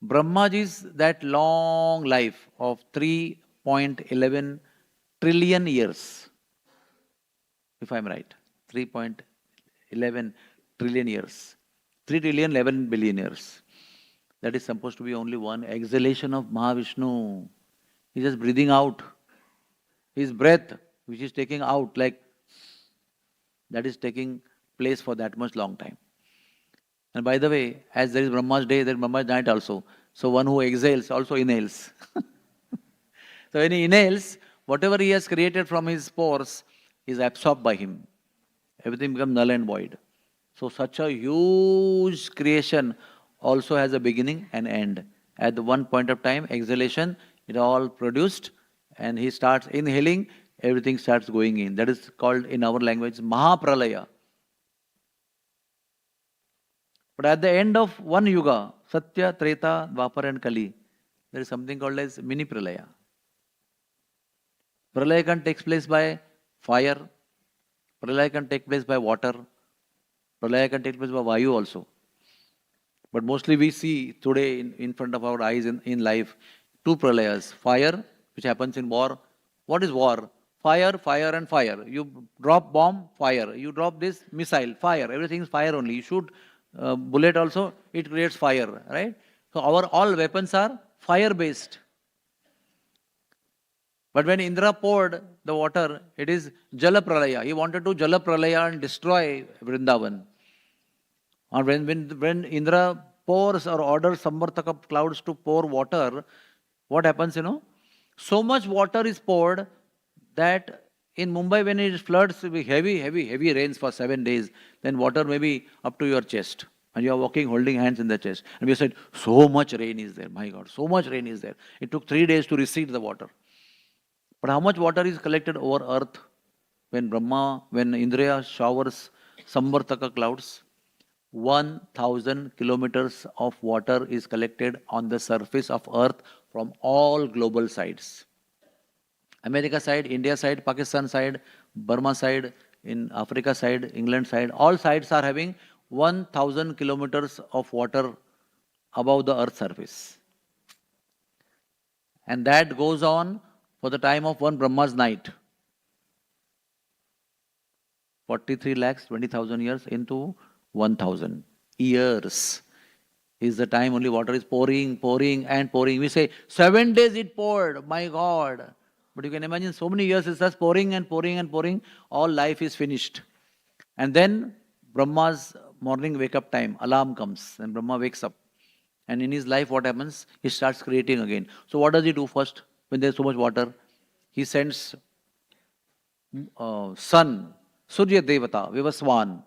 Brahmaji's that long life of 3.11 trillion years, if I am right, 3.11 trillion years, 3 trillion 11 billion years. That is supposed to be only one exhalation of Mahavishnu. He is just breathing out. His breath, which is taking out, like that is taking place for that much long time. And by the way, as there is Brahma's day, there is Brahma's night also. So one who exhales also inhales. So when he inhales, whatever he has created from his pores is absorbed by him. Everything becomes null and void. So such a huge creation also has a beginning and end. At the one point of time, exhalation, it all produced, and he starts inhaling, everything starts going in. That is called in our language Mahapralaya. But at the end of one yuga, Satya, Treta, Dwapar and Kali, there is something called as mini pralaya. Pralaya can take place by fire, pralaya can take place by water, pralaya can take place by Vayu also. But mostly we see today in front of our eyes in life 2 pralayas. Fire, which happens in war. What is war? Fire, fire and fire. You drop bomb, fire. You drop this missile, fire. Everything is fire only. You shoot bullet also, it creates fire, right? So our all weapons are fire based. But when Indra poured the water, it is Jala Pralaya. He wanted to Jala Pralaya and destroy Vrindavan. Or when Indra pours or orders Samvartaka clouds to pour water, what happens, So much water is poured that in Mumbai when it floods with heavy rains for 7 days, then water may be up to your chest. And you are walking holding hands in the chest. And we said, so much rain is there, my God, so much rain is there. It took 3 days to recede the water. But how much water is collected over earth when Indra showers Samvartaka clouds? 1,000 kilometers of water is collected on the surface of earth from all global sides. America side, India side, Pakistan side, Burma side, in Africa side, England side, all sides are having 1,000 kilometers of water above the earth's surface. And that goes on for the time of one Brahma's night. 43 lakhs, 20,000 years into 1,000 years is the time only water is pouring and pouring. We say 7 days it poured, my God. But you can imagine so many years it's just pouring and pouring and pouring. All life is finished. And then Brahma's morning wake up time, alarm comes and Brahma wakes up. And in his life what happens? He starts creating again. So what does he do first when there's so much water? He sends sun, Surya Devata, Vivaswan,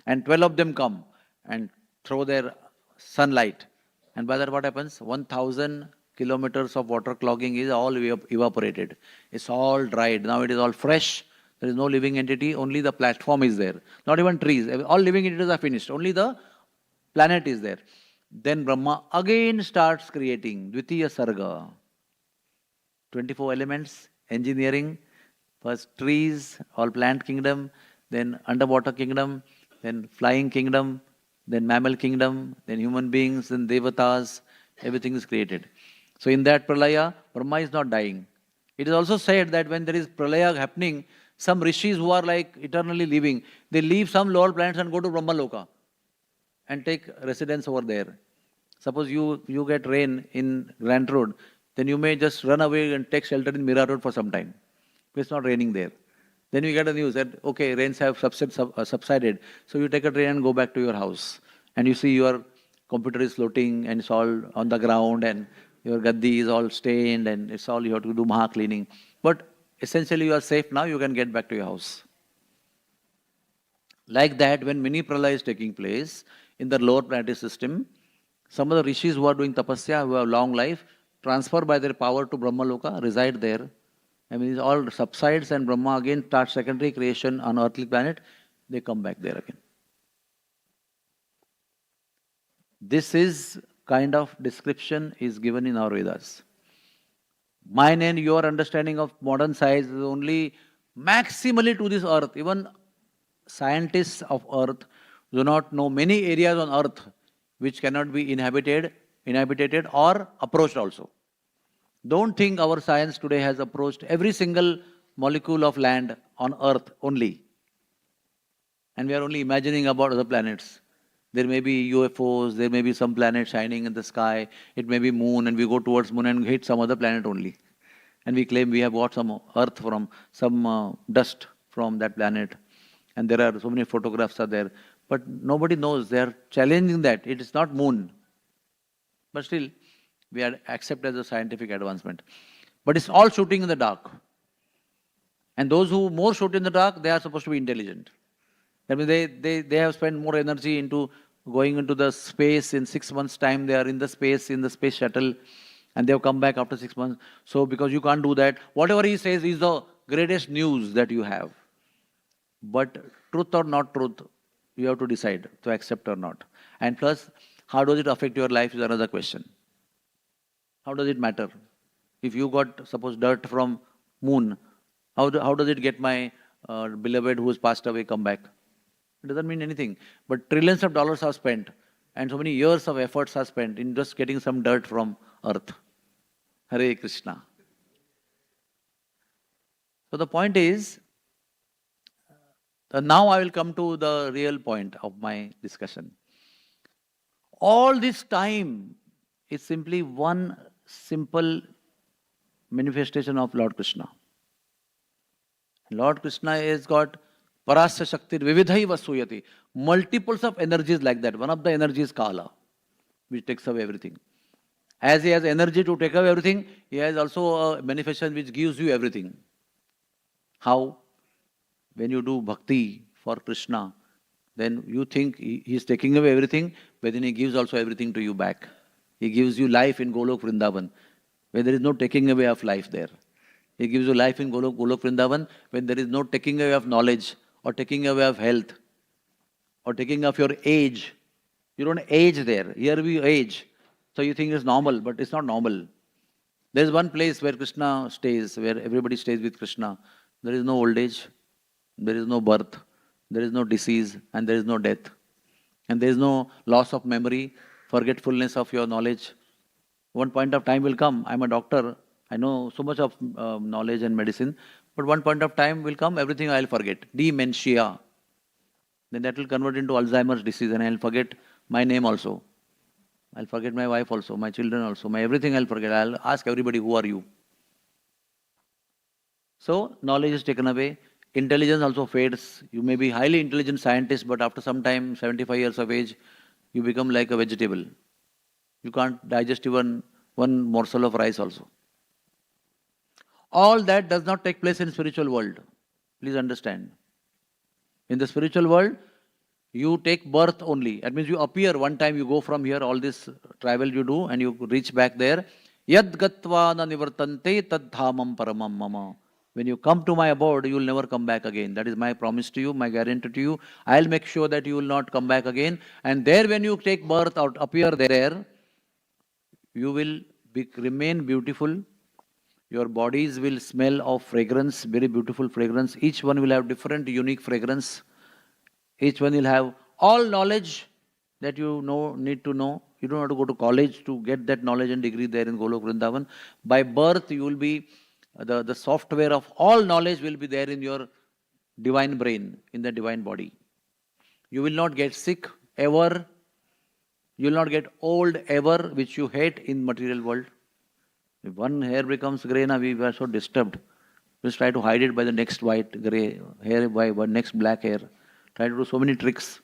and 12 of them come and throw their sunlight. And by that what happens? 1,000 kilometers of water clogging is all evaporated. It's all dried. Now it is all fresh. There is no living entity. Only the platform is there. Not even trees. All living entities are finished. Only the planet is there. Then Brahma again starts creating Dvitiya Sarga. 24 elements, engineering, first trees, all plant kingdom, then underwater kingdom, then flying kingdom, then mammal kingdom, then human beings, then devatas, everything is created. So in that pralaya, Brahma is not dying. It is also said that when there is pralaya happening, some rishis who are like eternally living, they leave some lower planets and go to Brahma Loka and take residence over there. Suppose you get rain in Grand Road, then you may just run away and take shelter in Mira Road for some time. It's not raining there. Then you get a news that, okay, rains have subsided. So you take a train and go back to your house. And you see your computer is floating and it's all on the ground and your gaddi is all stained and it's all you have to do maha cleaning. But essentially you are safe now, you can get back to your house. Like that, when mini pralaya is taking place in the lower planetary system, some of the rishis who are doing tapasya, who have long life, transfer by their power to Brahma Loka, reside there. I mean, it all subsides and Brahma again starts secondary creation on earthly planet, they come back there again. This is kind of description is given in our Vedas. Mine and your understanding of modern science is only maximally to this earth. Even scientists of earth do not know many areas on earth which cannot be inhabited or approached also. Don't think our science today has approached every single molecule of land on earth only. And we are only imagining about other planets. There may be UFOs, there may be some planet shining in the sky, it may be moon, and we go towards moon and hit some other planet only. And we claim we have got some earth from, some dust from that planet. And there are so many photographs are there. But nobody knows, they are challenging that. It is not moon. But still, we are accepted as a scientific advancement. But it's all shooting in the dark. And those who more shoot in the dark, they are supposed to be intelligent. That means they have spent more energy into going into the space. In 6 months' time, they are in the space shuttle, and they have come back after 6 months. So because you can't do that, whatever he says is the greatest news that you have. But truth or not truth, you have to decide to accept or not. And plus, how does it affect your life is another question. How does it matter? If you got, suppose, dirt from moon, how does it get my beloved who has passed away come back? It doesn't mean anything. But trillions of dollars are spent and so many years of efforts are spent in just getting some dirt from earth. Hare Krishna. So the point is, now I will come to the real point of my discussion. All this time is simply one simple manifestation of Lord Krishna. Lord Krishna has got Parasya Shakti Vividhai Vasuyati. Multiples of energies like that. One of the energies is Kala, which takes away everything. As he has energy to take away everything, he has also a manifestation which gives you everything. How? When you do bhakti for Krishna, then you think he is taking away everything, but then he gives also everything to you back. He gives you life in Golok Vrindavan, where there is no taking away of life there. He gives you life in Golok Vrindavan, when there is no taking away of knowledge, or taking away of health, or taking of your age. You don't age there. Here we age. So you think it's normal, but it's not normal. There is one place where Krishna stays, where everybody stays with Krishna. There is no old age, there is no birth, there is no disease, and there is no death. And there is no loss of memory, forgetfulness of your knowledge. One point of time will come. I'm a doctor. I know so much of knowledge and medicine. But one point of time will come, everything I'll forget. Dementia. Then that will convert into Alzheimer's disease and I'll forget my name also. I'll forget my wife also, my children also, my everything I'll forget. I'll ask everybody, who are you? So knowledge is taken away. Intelligence also fades. You may be highly intelligent scientist, but after some time, 75 years of age, you become like a vegetable. You can't digest even one morsel of rice also. All that does not take place in spiritual world. Please understand. In the spiritual world, you take birth only. That means you appear one time, you go from here, all this travel you do, and you reach back there. Yad gatva na nivartante tad dhamam paramam mama. When you come to my abode, you will never come back again. That is my promise to you, my guarantee to you. I'll make sure that you will not come back again. And there, when you take birth out, appear there, you will remain beautiful. Your bodies will smell of fragrance, very beautiful fragrance. Each one will have different, unique fragrance. Each one will have all knowledge that you need to know. You don't have to go to college to get that knowledge and degree there in Golok Vrindavan. By birth, you will be, the software of all knowledge will be there in your divine brain, in the divine body. You will not get sick ever. You will not get old ever, which you hate in material world. If one hair becomes grey, now we are so disturbed. We try to hide it by the next white, grey hair, by next black hair. Try to do so many tricks.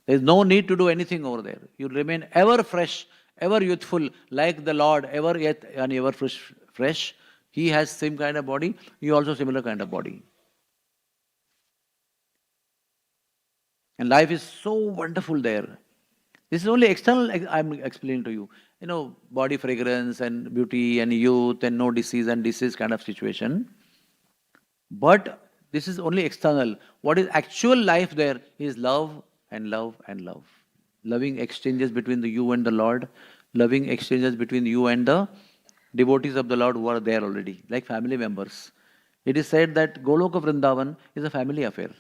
There is no need to do anything over there. You remain ever fresh, ever youthful, like the Lord, ever yet and ever fresh. He has same kind of body. You also similar kind of body. And life is so wonderful there. This is only external, I'm explaining to you. You know, body fragrance and beauty and youth and no disease and disease kind of situation. But this is only external. What is actual life there is love and love and love. Loving exchanges between you and the Lord. Loving exchanges between you and the devotees of the Lord who are there already, like family members. It is said that Goloka Vrindavan is a family affair.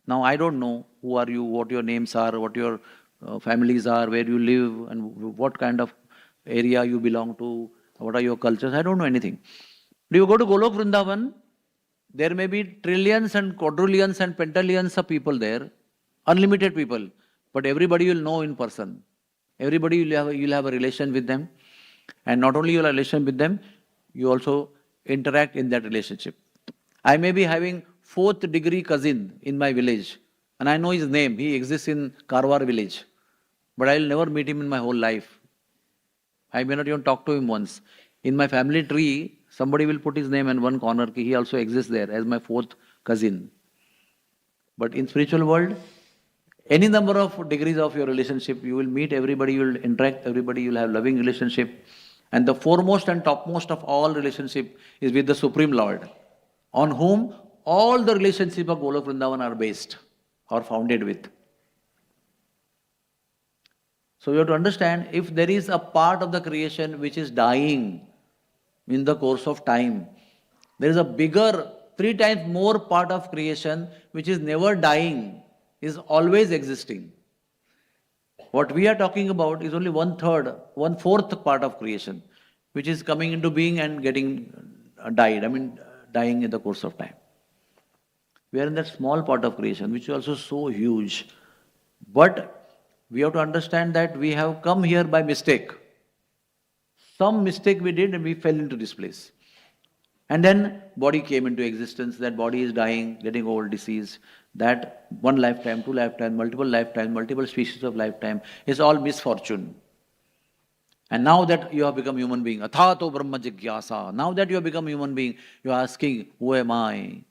Now, I don't know who are you, what your names are, what your families are, where you live, and what kind of area you belong to, what are your cultures. I don't know anything. Do you go to Golok Vrindavan? There may be trillions and quadrillions and pentillions of people there, unlimited people, but everybody will know in person. Everybody you'll have a relation with them, and not only you'll have a relation with them, you also interact in that relationship. I may be having 4th degree cousin in my village, and I know his name. He exists in Karwar village, but I will never meet him in my whole life. I may not even talk to him once. In my family tree, somebody will put his name in one corner. He also exists there as my 4th cousin. But in spiritual world, any number of degrees of your relationship, you will meet everybody, you will interact everybody, you will have loving relationship. And the foremost and topmost of all relationship is with the Supreme Lord, on whom all the relationships of Golok Vrindavan are based or founded with. So you have to understand, if there is a part of the creation which is dying in the course of time, there is a bigger, 3 times more part of creation which is never dying, is always existing. What we are talking about is only 1/3, 1/4 part of creation, which is coming into being and getting dying in the course of time. We are in that small part of creation, which is also so huge. But we have to understand that we have come here by mistake. Some mistake we did and we fell into this place. And then body came into existence. That body is dying, getting old, disease. That 1 lifetime, 2 lifetime, multiple species of lifetime is all misfortune. And now that you have become human being, athato brahma jigyasa, now that you have become human being, you are asking, who am I?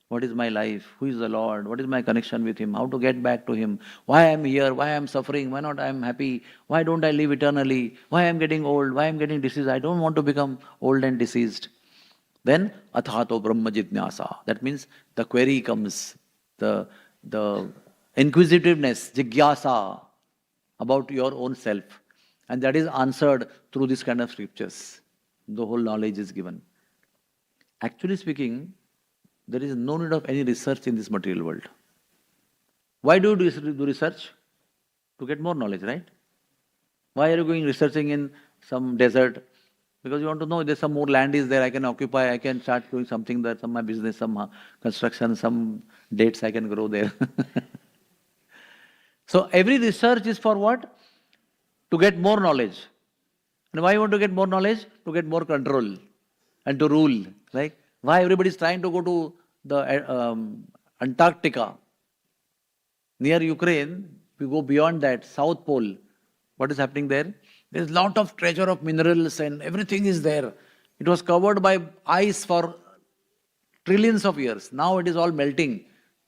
What is my life? Who is the Lord? What is my connection with Him? How to get back to Him? Why I am here? Why I am suffering? Why not I am happy? Why don't I live eternally? Why I am getting old? Why I am getting diseased? I don't want to become old and diseased. Then athato brahma jignasa. That means the query comes, the inquisitiveness, jigyasa about your own self. And that is answered through this kind of scriptures. The whole knowledge is given. Actually speaking, there is no need of any research in this material world. Why do you do research? To get more knowledge, right? Why are you going researching in some desert? Because you want to know if there's some more land is there, I can occupy, I can start doing something there, some my business, some construction, some dates I can grow there. So every research is for what? To get more knowledge. And why you want to get more knowledge? To get more control and to rule. Right? Why everybody is trying to go to the Antarctica? Near Ukraine, we go beyond that, South Pole. What is happening there? There is a lot of treasure of minerals and everything is there. It was covered by ice for trillions of years. Now it is all melting.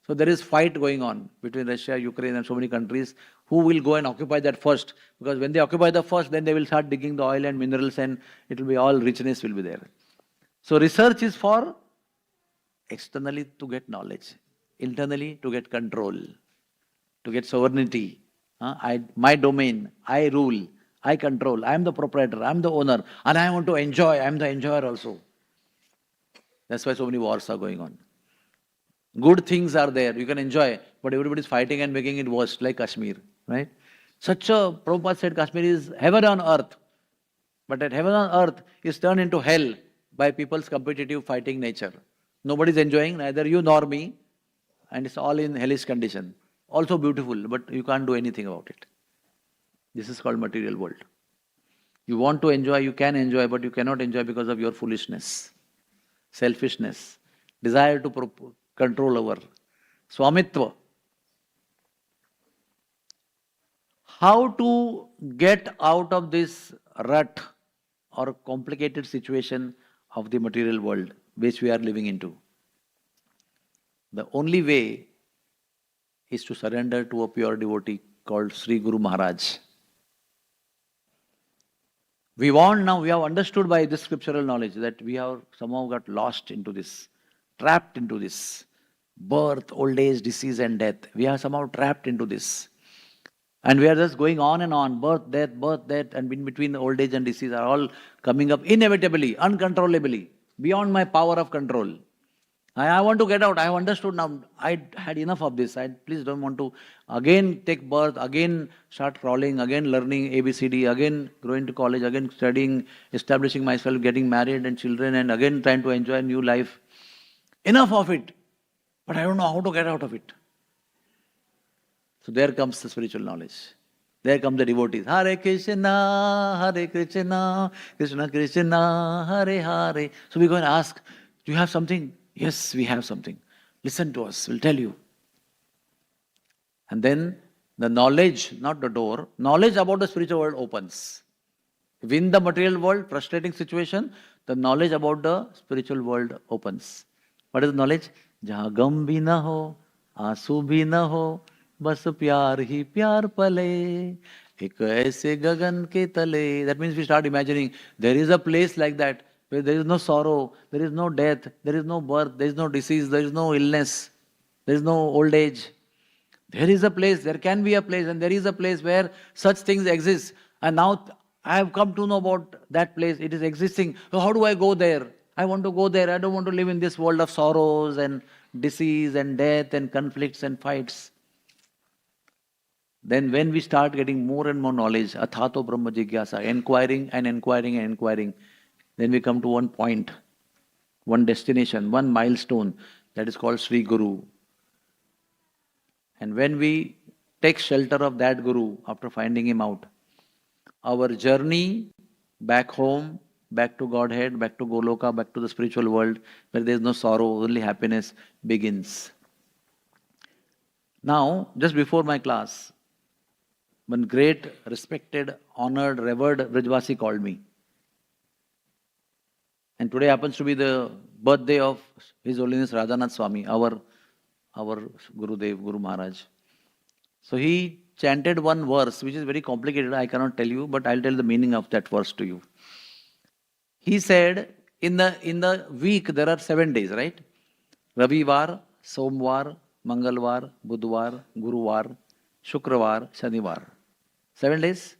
So there is fight going on between Russia, Ukraine and so many countries. Who will go and occupy that first? Because when they occupy the first, then they will start digging the oil and minerals and it will be all richness will be there. So research is for externally to get knowledge, internally to get control, to get sovereignty. My domain, I rule, I control, I am the proprietor, I am the owner, and I want to enjoy, I am the enjoyer also. That's why so many wars are going on. Good things are there, you can enjoy, but everybody is fighting and making it worse, like Kashmir, right? Prabhupada said Kashmir is heaven on earth, but that heaven on earth is turned into hell by people's competitive fighting nature. Nobody is enjoying, neither you nor me, and it's all in hellish condition. Also beautiful, but you can't do anything about it. This is called material world. You want to enjoy, you can enjoy, but you cannot enjoy because of your foolishness, selfishness, desire to control over Swamitva. How to get out of this rut or complicated situation of the material world which we are living into? The only way is to surrender to a pure devotee called Sri Guru Maharaj. We have understood by this scriptural knowledge that we have somehow got lost into this, trapped into this. Birth, old age, disease and death. We are somehow trapped into this. And we are just going on and on. Birth, death, and in between old age and disease are all coming up inevitably, uncontrollably, beyond my power of control. I want to get out. I have understood now. I had enough of this. I please don't want to again take birth, again start crawling, again learning ABCD, again going to college, again studying, establishing myself, getting married and children, and again trying to enjoy a new life. Enough of it. But I don't know how to get out of it. So there comes the spiritual knowledge. There come the devotees. Hare Krishna, Krishna Krishna, Hare Hare. So we go and ask, do you have something? Yes, we have something. Listen to us, we'll tell you. And then the knowledge, not the door, knowledge about the spiritual world opens. Within the material world, frustrating situation, the knowledge about the spiritual world opens. What is the knowledge? Jahan gam bhi na ho, aansu bhi na ho, bas pyar hi pyar pale, ek aise gagan ke tale. That means we start imagining there is a place like that where there is no sorrow, there is no death, there is no birth, there is no disease, there is no illness, there is no old age. There is a place, there can be a place, and there is a place where such things exist. And now I have come to know about that place, it is existing. So how do I go there? I want to go there. I don't want to live in this world of sorrows and disease and death and conflicts and fights. Then when we start getting more and more knowledge, athato brahma jigyasa, inquiring and inquiring and inquiring, then we come to one point, one destination, one milestone, that is called Sri Guru. And when we take shelter of that Guru after finding him out, our journey back home, back to Godhead, back to Goloka, back to the spiritual world, where there is no sorrow, only happiness, begins. Now, just before my class, one great, respected, honored, revered Brajvasi called me. And today happens to be the birthday of His Holiness Radhanath Swami, our Gurudev, Guru Maharaj. So he chanted one verse, which is very complicated, I cannot tell you, but I'll tell the meaning of that verse to you. He said, in the week there are 7 days, right? Ravivar, Somvar, Mangalvar, Budhvar, Guruvar, Shukravar, Shanivar. 7 days.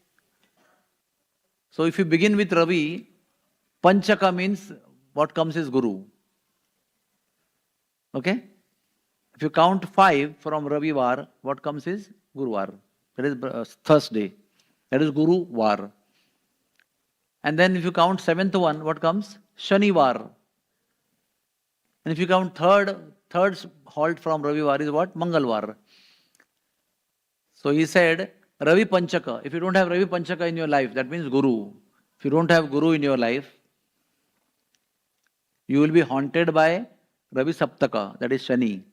So if you begin with Ravi, Panchaka means what comes is Guru. Okay? If you count 5 from Ravivar, what comes is Guruvar. That is Thursday. That is Guru Var. And then if you count 7th one, what comes? Shanivar. And if you count third halt from Ravivar is what? Mangalvar. So he said, Ravi Panchaka. If you don't have Ravi Panchaka in your life, that means Guru. If you don't have Guru in your life, you will be haunted by Ravi Saptaka, that is Shani.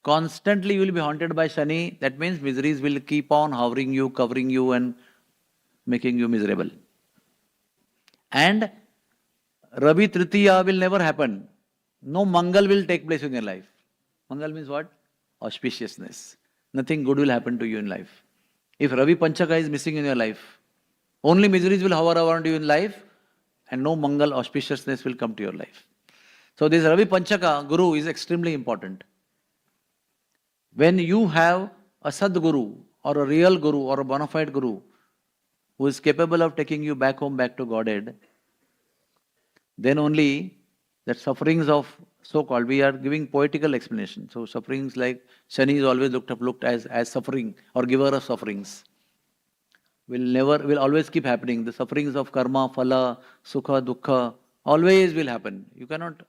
Constantly you will be haunted by Shani, that means miseries will keep on hovering you, covering you and making you miserable. And Ravi Tritiya will never happen. No Mangal will take place in your life. Mangal means what? Auspiciousness. Nothing good will happen to you in life. If Ravi Panchaka is missing in your life, only miseries will hover around you in life and no Mangal auspiciousness will come to your life. So this Ravi Panchaka Guru is extremely important. When you have a Sadguru or a real Guru or a bona fide Guru who is capable of taking you back home, back to Godhead, then only that sufferings of so-called, we are giving poetical explanation. So sufferings like Shani is always looked as suffering or giver of sufferings. Will always keep happening. The sufferings of karma, phala, sukha, dukkha, always will happen. You cannot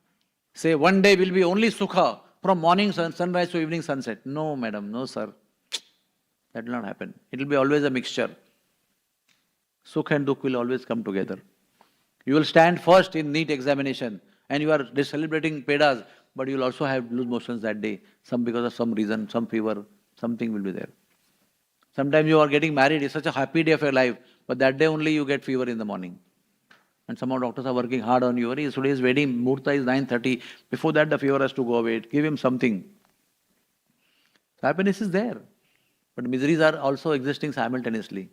say one day will be only sukha from morning sunrise to evening sunset. No, madam, no, sir. That will not happen. It will be always a mixture. Sukha and dukh will always come together. You will stand first in NEET examination and you are celebrating pedas, but you will also have loose motions that day. Some because of some reason, some fever, something will be there. Sometimes you are getting married, it's such a happy day of your life, but that day only you get fever in the morning. And some of doctors are working hard on you. Today's wedding, Murta is 9:30. Before that, the fever has to go away. Give him something. So happiness is there, but miseries are also existing simultaneously.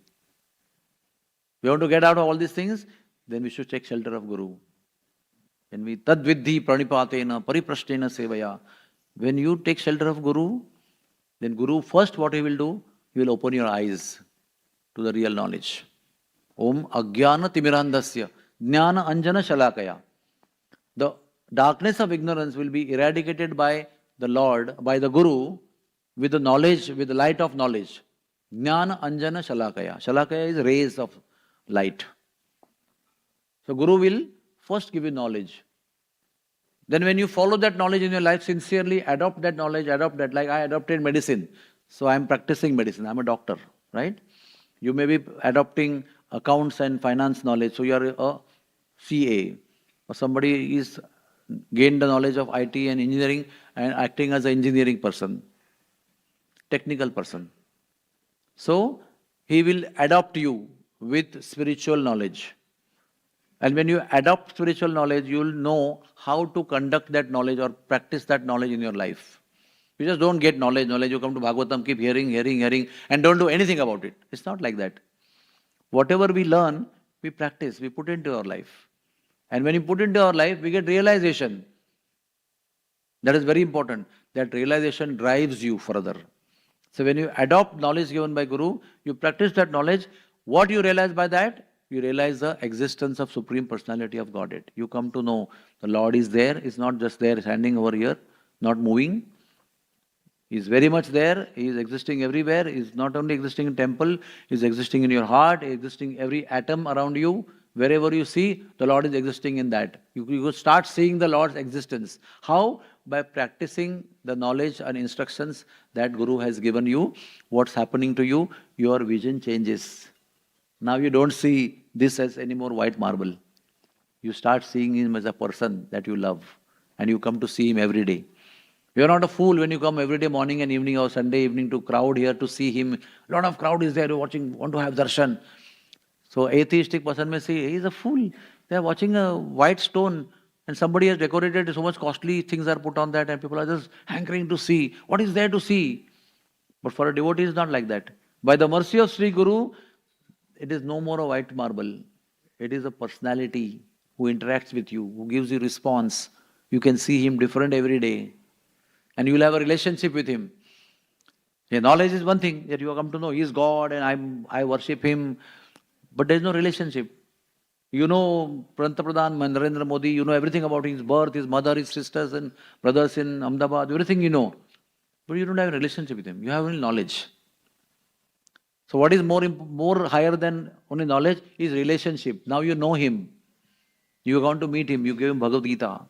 We want to get out of all these things, then we should take shelter of Guru. When we tadvidhi pranipatena pariprashtena sevaya, when you take shelter of Guru, then Guru first what he will do, he will open your eyes to the real knowledge. Om Ajnana Timirandasya Jnana Anjana Shalakaya. The darkness of ignorance will be eradicated by the Lord, by the Guru, with the knowledge, with the light of knowledge. Jnana Anjana Shalakaya. Shalakaya is rays of light. So Guru will first give you knowledge. Then when you follow that knowledge in your life sincerely, adopt that knowledge, like I adopted medicine. So I am practicing medicine. I am a doctor, right? You may be adopting accounts and finance knowledge. So you are a CA. Or somebody is gained the knowledge of IT and engineering and acting as an engineering person, technical person. So he will adopt you with spiritual knowledge. And when you adopt spiritual knowledge, you will know how to conduct that knowledge or practice that knowledge in your life. You just don't get knowledge. You come to Bhagavatam, keep hearing, and don't do anything about it. It's not like that. Whatever we learn, we practice, we put into our life. And when you put into our life, we get realization. That is very important. That realization drives you further. So when you adopt knowledge given by Guru, you practice that knowledge. What you realize by that? You realize the existence of Supreme Personality of Godhead. You come to know the Lord is there. He's not just there, standing over here, not moving. He is very much there. He is existing everywhere. He is not only existing in temple, he is existing in your heart, he is existing every atom around you. Wherever you see, the Lord is existing in that. You start seeing the Lord's existence. How? By practicing the knowledge and instructions that Guru has given you. What's happening to you? Your vision changes. Now you don't see this as any more white marble. You start seeing him as a person that you love. And you come to see him every day. You are not a fool when you come every day morning and evening or Sunday evening to crowd here to see him. A lot of crowd is there watching, want to have darshan. So atheistic person may say, he is a fool. They are watching a white stone and somebody has decorated, so much costly things are put on that and people are just hankering to see. What is there to see? But for a devotee it is not like that. By the mercy of Sri Guru, it is no more a white marble. It is a personality who interacts with you, who gives you response. You can see him different every day. And you will have a relationship with him. Yeah, knowledge is one thing that you come to know. He is God and I worship him. But there is no relationship. You know Pradhan Narendra Modi, you know everything about his birth, his mother, his sisters and brothers in Ahmedabad, everything you know. But you don't have a relationship with him. You have only knowledge. So what is more higher than only knowledge is relationship. Now you know him. You are going to meet him. You gave him Bhagavad Gita.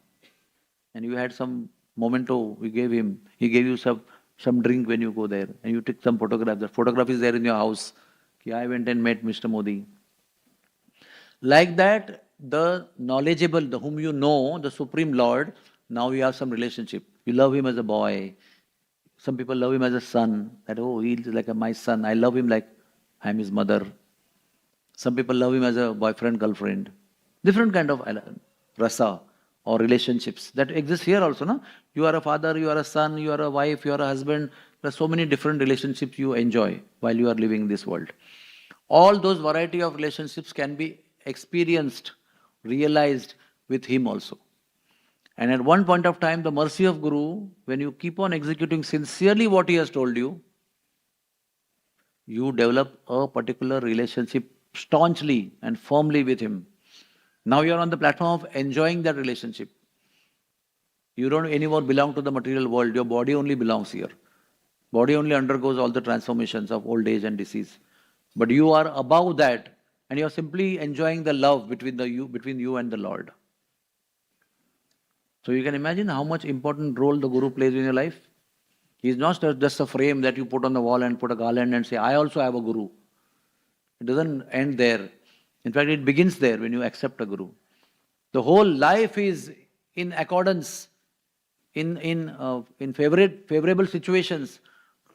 And you had some memento we gave him. He gave you some drink when you go there. And you took some photograph. The photograph is there in your house. I went and met Mr. Modi. Like that, the knowledgeable, the whom you know, the Supreme Lord, now you have some relationship. You love him as a boy. Some people love him as a son. That, oh, he is like my son. I love him like I am his mother. Some people love him as a boyfriend, girlfriend. Different kind of rasa or relationships that exist here also. No? You are a father, you are a son, you are a wife, you are a husband. There are so many different relationships you enjoy while you are living in this world. All those variety of relationships can be experienced, realized with him also. And at one point of time, the mercy of Guru, when you keep on executing sincerely what he has told you, you develop a particular relationship staunchly and firmly with him. Now you are on the platform of enjoying that relationship. You don't anymore belong to the material world. Your body only belongs here. Body only undergoes all the transformations of old age and disease. But you are above that, and you are simply enjoying the love between you and the Lord. So you can imagine how much important role the Guru plays in your life. He is not just a frame that you put on the wall and put a garland and say, I also have a Guru. It doesn't end there. In fact, it begins there when you accept a Guru. The whole life is in accordance, in favorable situations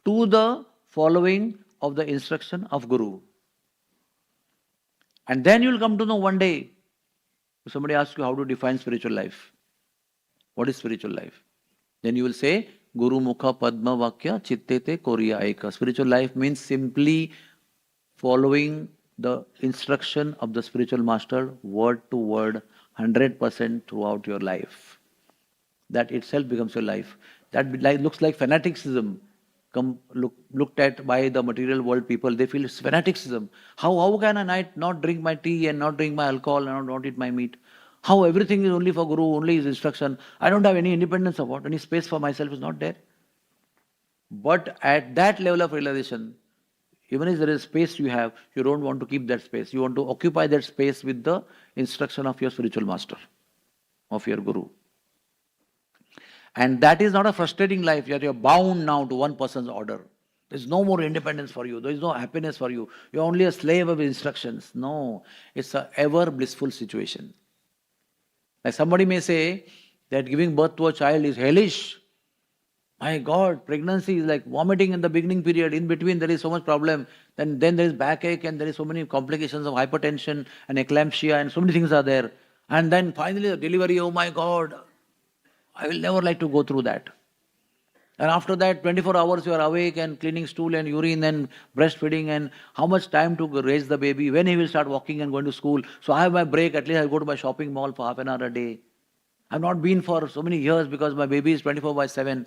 to the following of the instruction of Guru. And then you will come to know one day, if somebody asks you how to define spiritual life, what is spiritual life? Then you will say, Guru Mukha Padma Vakya Chittete Koriya Eka. Spiritual life means simply following the instruction of the spiritual master word to word, 100% throughout your life. That itself becomes your life. That looks like fanaticism. Looked at by the material world people, they feel it's fanaticism. How can I not drink my tea and not drink my alcohol and not eat my meat? How everything is only for Guru, only his instruction. I don't have any independence of what, any space for myself is not there. But at that level of realization, even if there is space you have, you don't want to keep that space. You want to occupy that space with the instruction of your spiritual master, of your Guru. And that is not a frustrating life, that you're bound now to one person's order. There's no more independence for you. There is no happiness for you. You're only a slave of instructions. No, it's an ever blissful situation. Like somebody may say that giving birth to a child is hellish. My God, pregnancy is like vomiting in the beginning period. In between, there is so much problem. Then there is backache and there is so many complications of hypertension and eclampsia and so many things are there. And then finally the delivery, oh my God, I will never like to go through that. And after that, 24 hours you are awake and cleaning stool and urine and breastfeeding, and how much time to raise the baby, when he will start walking and going to school. So I have my break, at least I go to my shopping mall for half an hour a day. I've not been for so many years because my baby is 24/7.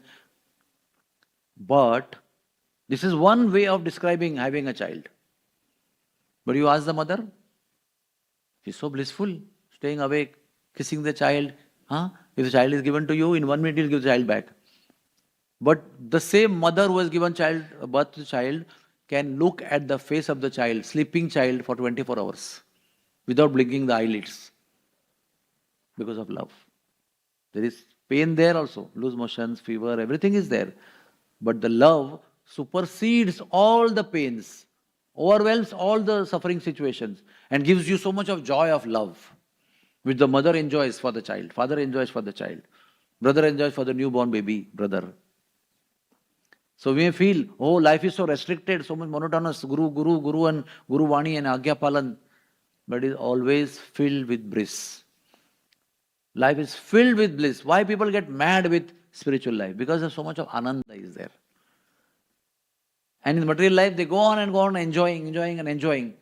But this is one way of describing having a child. But you ask the mother, she's so blissful, staying awake, kissing the child. If the child is given to you, in 1 minute you'll give the child back. But the same mother who has given birth to the child can look at the face of the child, sleeping child, for 24 hours without blinking the eyelids because of love. There is pain there also, loose motions, fever, everything is there. But the love supersedes all the pains, overwhelms all the suffering situations, and gives you so much of joy of love, which the mother enjoys for the child, father enjoys for the child, brother enjoys for the newborn baby, brother. So we may feel, oh, life is so restricted, so much monotonous, Guru and Guru Vani and Agya Palan, but it is always filled with bliss. Life is filled with bliss. Why people get mad with spiritual life? Because there's so much of ananda is there. And in material life, they go on enjoying and enjoying.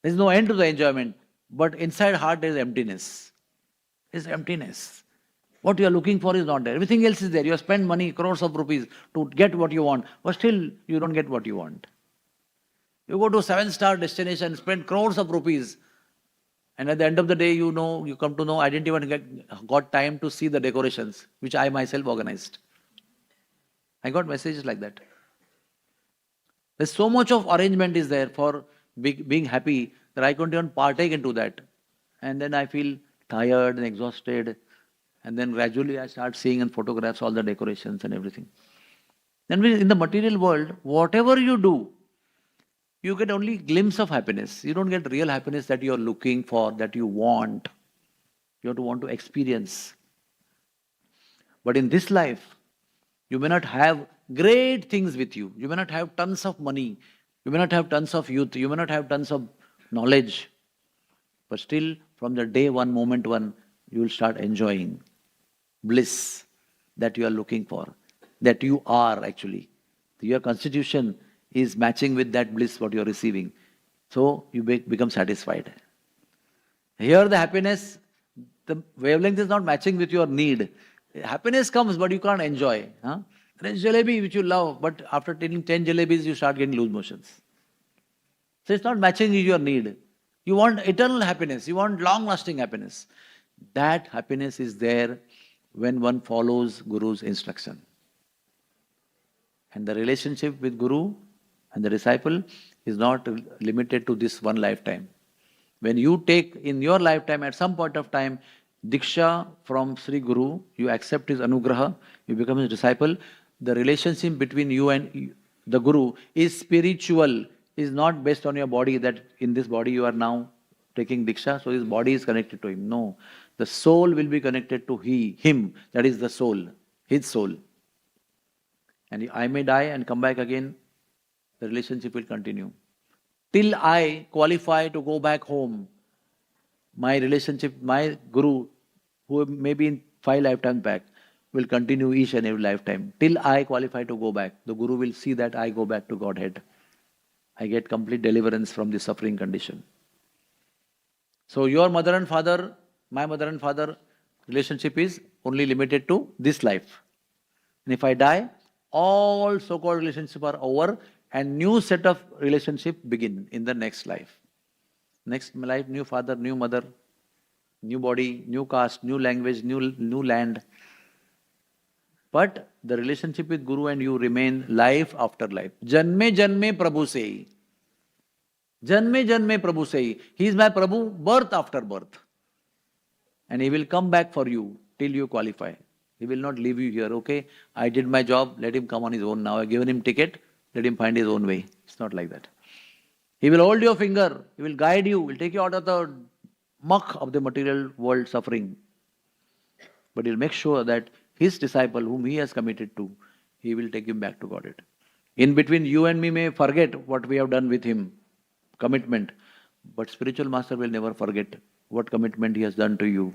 There's no end to the enjoyment. But inside heart, there is emptiness. There's emptiness. What you are looking for is not there. Everything else is there. You have spent money, crores of rupees, to get what you want, but still you don't get what you want. You go to a 7-star destination, spend crores of rupees, and at the end of the day, you come to know, I didn't even got time to see the decorations, which I myself organized. I got messages like that. There's so much of arrangement is there for being happy that I couldn't even partake into that. And then I feel tired and exhausted. And then gradually I start seeing in photographs all the decorations and everything. Then in the material world, whatever you do, you get only glimpse of happiness. You don't get real happiness that you're looking for, that you want. You have to want to experience. But in this life, you may not have great things with you. You may not have tons of money. You may not have tons of youth. You may not have tons of knowledge. But still, from the day one, moment one, you will start enjoying bliss that you are looking for, that you are actually. Your constitution is matching with that bliss what you are receiving. So you become satisfied. Here the happiness, the wavelength is not matching with your need. Happiness comes, but you can't enjoy. There is jalebi which you love, but after taking 10 jalebis, you start getting loose motions. So it's not matching with your need. You want eternal happiness. You want long-lasting happiness. That happiness is there when one follows Guru's instruction. And the relationship with Guru and the disciple is not limited to this one lifetime. When you take in your lifetime, at some point of time, Diksha from Sri Guru, you accept his Anugraha, you become his disciple, the relationship between you and the Guru is spiritual, is not based on your body, that in this body you are now taking Diksha, so his body is connected to him. No, the soul will be connected to him, that is the soul, his soul. And I may die and come back again, the relationship will continue. Till I qualify to go back home, my relationship, my Guru, who may be in 5 lifetimes back, will continue each and every lifetime. Till I qualify to go back, the Guru will see that I go back to Godhead. I get complete deliverance from the suffering condition. So your mother and father, my mother and father relationship is only limited to this life. And if I die, all so-called relationships are over and new set of relationship begin in the next life. Next life, new father, new mother, new body, new caste, new language, new land. But the relationship with Guru and you remain life after life. Janme janme Prabhu sei. Janme janme Prabhu sei. He is my Prabhu, birth after birth. And he will come back for you till you qualify. He will not leave you here, okay? I did my job, let him come on his own now. I've given him ticket, let him find his own way. It's not like that. He will hold your finger, he will guide you, will take you out of the muck of the material world suffering. But he'll make sure that his disciple, whom he has committed to, he will take him back to Godhead. In between, you and me may forget what we have done with him, commitment. But spiritual master will never forget what commitment he has done to you.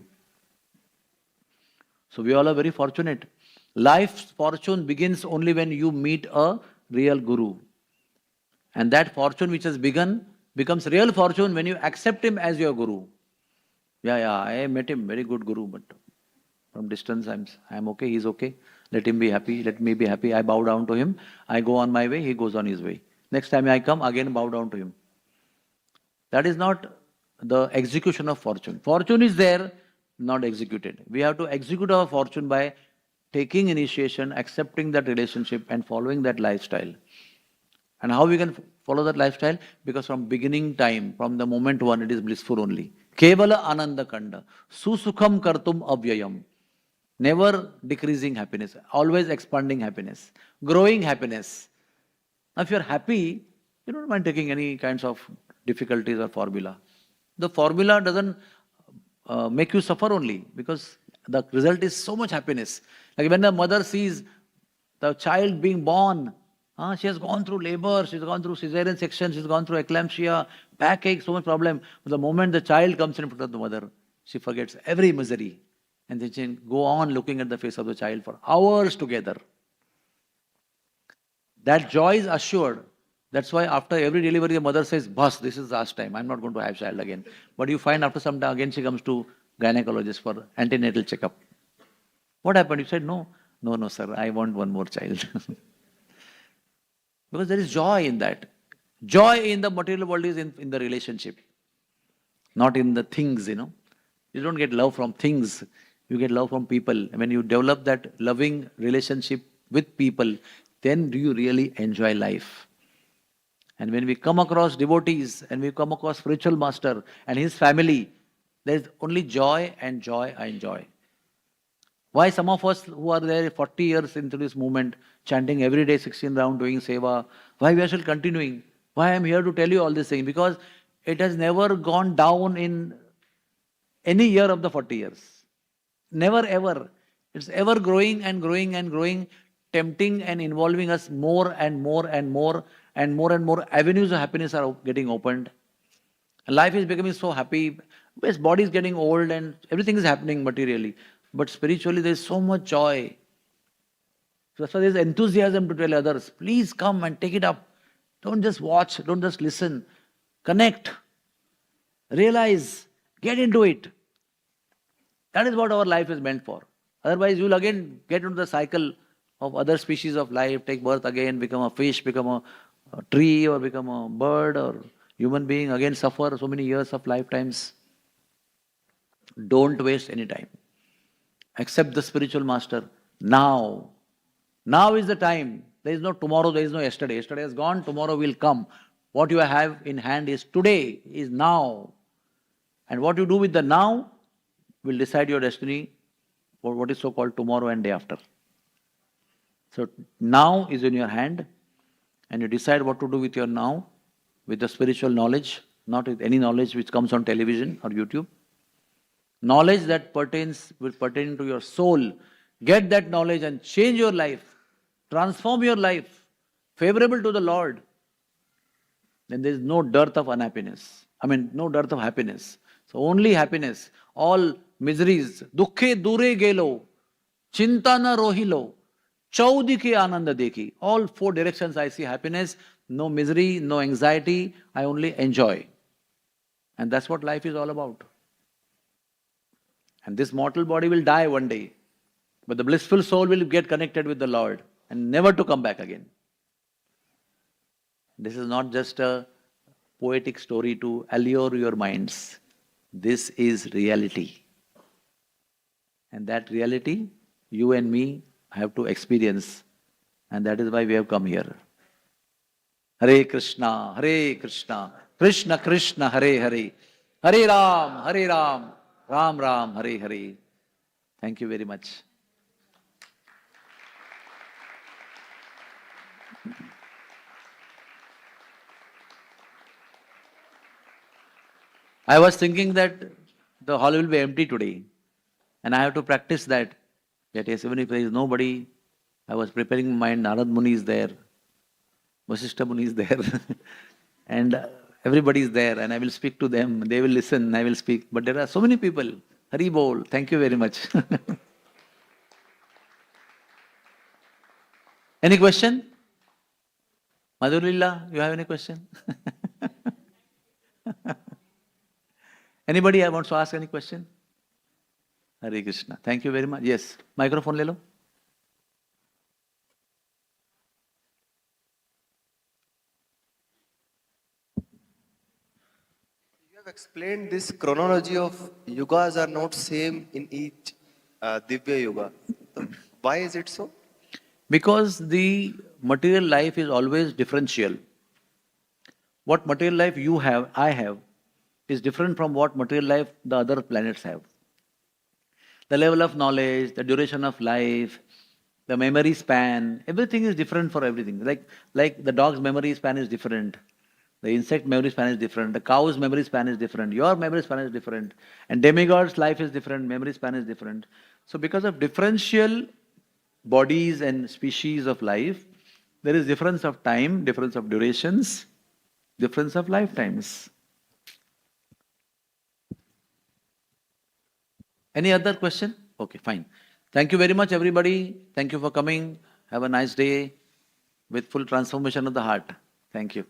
So we all are very fortunate. Life's fortune begins only when you meet a real Guru. And that fortune which has begun becomes real fortune when you accept him as your Guru. Yeah, I met him, very good Guru, but from distance I'm okay, he's okay. Let him be happy, let me be happy. I bow down to him, I go on my way, he goes on his way. Next time I come, again bow down to him. That is not the execution of fortune. Fortune is there, not executed. We have to execute our fortune by taking initiation, accepting that relationship and following that lifestyle. And how we can follow that lifestyle? Because from beginning time, from the moment one, it is blissful only. Kevala ananda kanda, susukham kartum avyayam. Never decreasing happiness, always expanding happiness, growing happiness. Now if you are happy, you don't mind taking any kinds of difficulties or formula. The formula doesn't make you suffer only, because the result is so much happiness. Like when the mother sees the child being born, she has gone through labor, she's gone through cesarean section, she's gone through eclampsia, backache, so much problem. But the moment the child comes in front of the mother, she forgets every misery. And then she can go on looking at the face of the child for hours together. That joy is assured. That's why after every delivery, the mother says, "Boss, this is the last time. I'm not going to have child again." But you find after some time, again she comes to gynecologist for antenatal checkup. What happened? You said, no, sir, I want one more child. Because there is joy in that. Joy in the material world is in the relationship, not in the things, You don't get love from things. You get love from people. When you develop that loving relationship with people, then do you really enjoy life. And when we come across devotees and we come across spiritual master and his family, there is only joy and joy and joy. Why some of us who are there 40 years into this movement, chanting every day 16 rounds, doing seva, why we are still continuing? Why I am here to tell you all this thing? Because it has never gone down in any year of the 40 years. Never ever. It's ever growing and growing and growing, tempting and involving us more and more and more, and more avenues of happiness are getting opened. Life is becoming so happy. His body is getting old and everything is happening materially. But spiritually there is so much joy. So that's why there is enthusiasm to tell others, please come and take it up. Don't just watch, don't just listen. Connect. Realize. Get into it. That is what our life is meant for. Otherwise you will again get into the cycle of other species of life, take birth again, become a fish, become a tree, or become a bird or human being, again suffer so many years of lifetimes. Don't waste any time. Accept the spiritual master now. Now is the time. There is no tomorrow, there is no yesterday. Yesterday has gone, tomorrow will come. What you have in hand is today, is now. And what you do with the now will decide your destiny, or what is so-called tomorrow and day after. So now is in your hand, and you decide what to do with your now, with the spiritual knowledge, not with any knowledge which comes on television or YouTube. Knowledge that will pertain to your soul. Get that knowledge and change your life. Transform your life, favorable to the Lord. Then there is no dearth of unhappiness. No dearth of happiness. So only happiness. All miseries. Dukhe dure gelo. Chinta na rohilo. Chaudike ananda dekhi. All four directions I see happiness. No misery, no anxiety. I only enjoy. And that's what life is all about. And this mortal body will die one day. But the blissful soul will get connected with the Lord and never to come back again. This is not just a poetic story to allure your minds. This is reality. And that reality, you and me have to experience. And that is why we have come here. Hare Krishna, Krishna Krishna, Hare Hare, Hare Ram, Ram Ram, Hare Hare. Thank you very much. I was thinking that the hall will be empty today, and I have to practice that. Yes, even if there is nobody, I was preparing my mind. Narad Muni is there, Vasishtha Muni is there, and everybody is there, and I will speak to them. They will listen, I will speak. But there are so many people. Hari Bol, thank you very much. Any question? Madhurilla, you have any question? Anybody wants to ask any question? Hare Krishna. Thank you very much. Yes. Microphone le lo. You have explained this chronology of yugas are not same in each Divya Yuga. So why is it so? Because the material life is always differential. What material life you have, I have, is different from what material life the other planets have. The level of knowledge, the duration of life, the memory span, everything is different for everything. Like the dog's memory span is different. The insect memory span is different. The cow's memory span is different. Your memory span is different. And demigod's life is different. Memory span is different. So because of differential bodies and species of life, there is difference of time, difference of durations, difference of lifetimes. Any other question? Okay, fine. Thank you very much, everybody. Thank you for coming. Have a nice day with full transformation of the heart. Thank you.